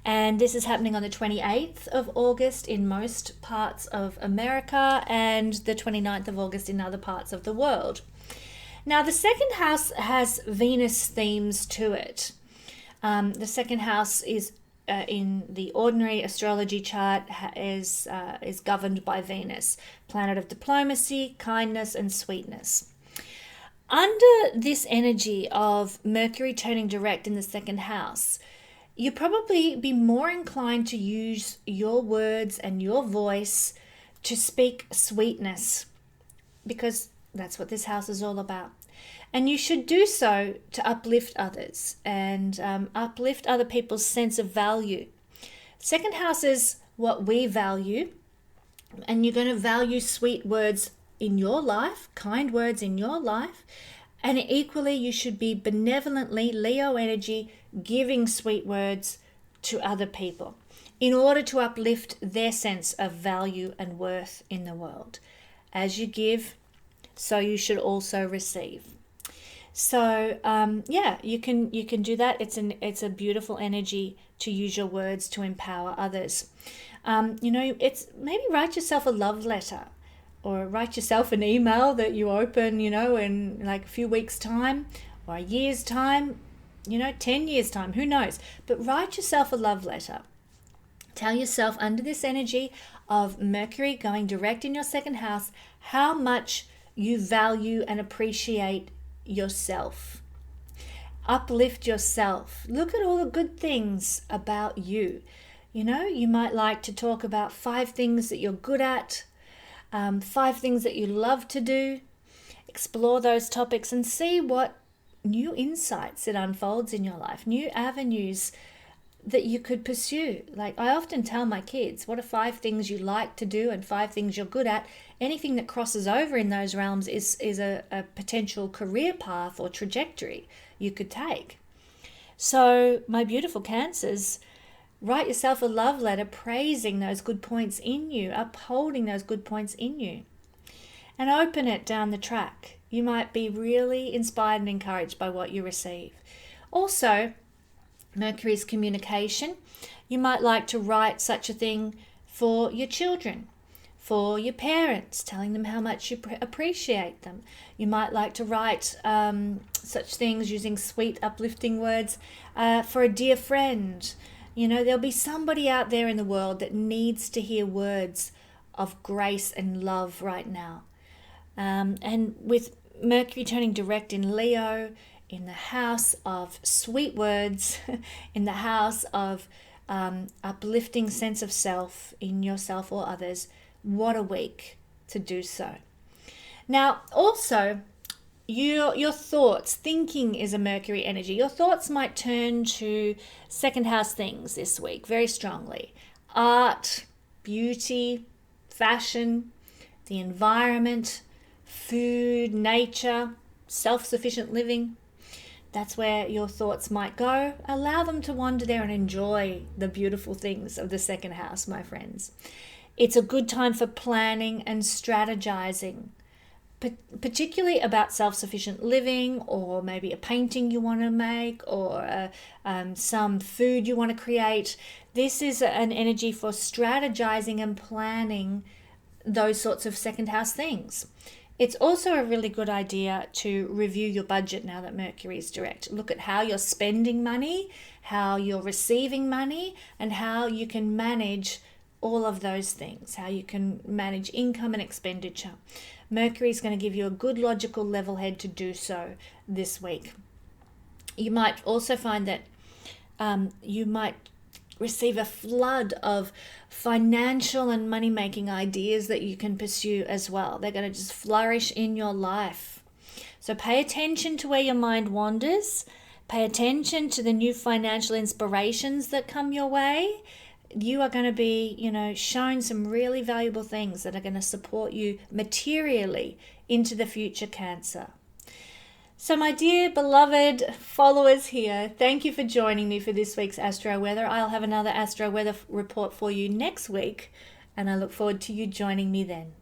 And this is happening on the 28th of August in most parts of America and the 29th of August in other parts of the world. Now, the second house has Venus themes to it. The second house is in the ordinary astrology chart is governed by Venus, planet of diplomacy, kindness, and sweetness. Under this energy of Mercury turning direct in the second house, you'll probably be more inclined to use your words and your voice to speak sweetness, because that's what this house is all about. And you should do so to uplift others and uplift other people's sense of value. Second house is what we value, and you're going to value sweet words in your life, kind words in your life. And equally, you should be benevolently, Leo energy, giving sweet words to other people in order to uplift their sense of value and worth in the world. As you give, so you should also receive. So you can do that. It's a beautiful energy to use your words to empower others. It's maybe write yourself a love letter, or write yourself an email that you open, in like a few weeks' time, or a year's time, 10 years' time, who knows? But write yourself a love letter. Tell yourself, under this energy of Mercury going direct in your second house, how much you value and appreciate yourself. Uplift yourself. Look at all the good things about you. You might like to talk about 5 things that you're good at, 5 things that you love to do. Explore those topics and see what new insights it unfolds in your life, new avenues that you could pursue. Like I often tell my kids, what are 5 things you like to do and 5 things you're good at? Anything that crosses over in those realms is a potential career path or trajectory you could take. So my beautiful Cancers, write yourself a love letter praising those good points in you, upholding those good points in you, and open it down the track. You might be really inspired and encouraged by what you receive. Also, Mercury's communication. You might like to write such a thing for your children, for your parents, telling them how much you appreciate them. You might like to write such things using sweet, uplifting words for a dear friend. There'll be somebody out there in the world that needs to hear words of grace and love right now. And with Mercury turning direct in Leo, in the house of sweet words, in the house of uplifting sense of self in yourself or others, what a week to do so. Now, also, your thoughts, thinking is a Mercury energy. Your thoughts might turn to second house things this week very strongly. Art, beauty, fashion, the environment, food, nature, self-sufficient living. That's where your thoughts might go. Allow them to wander there and enjoy the beautiful things of the second house, my friends. It's a good time for planning and strategizing, particularly about self-sufficient living, or maybe a painting you want to make, or some food you want to create. This is an energy for strategizing and planning those sorts of second house things. It's also a really good idea to review your budget now that Mercury is direct. Look at how you're spending money, how you're receiving money, and how you can manage all of those things, how you can manage income and expenditure. Mercury is going to give you a good logical level head to do so this week. You might also find that you might receive a flood of financial and money-making ideas that you can pursue as well. They're going to just flourish in your life. So pay attention to where your mind wanders. Pay attention to the new financial inspirations that come your way. You are going to be, shown some really valuable things that are going to support you materially into the future, Cancer. So my dear beloved followers here, thank you for joining me for this week's Astro Weather. I'll have another Astro Weather report for you next week, and I look forward to you joining me then.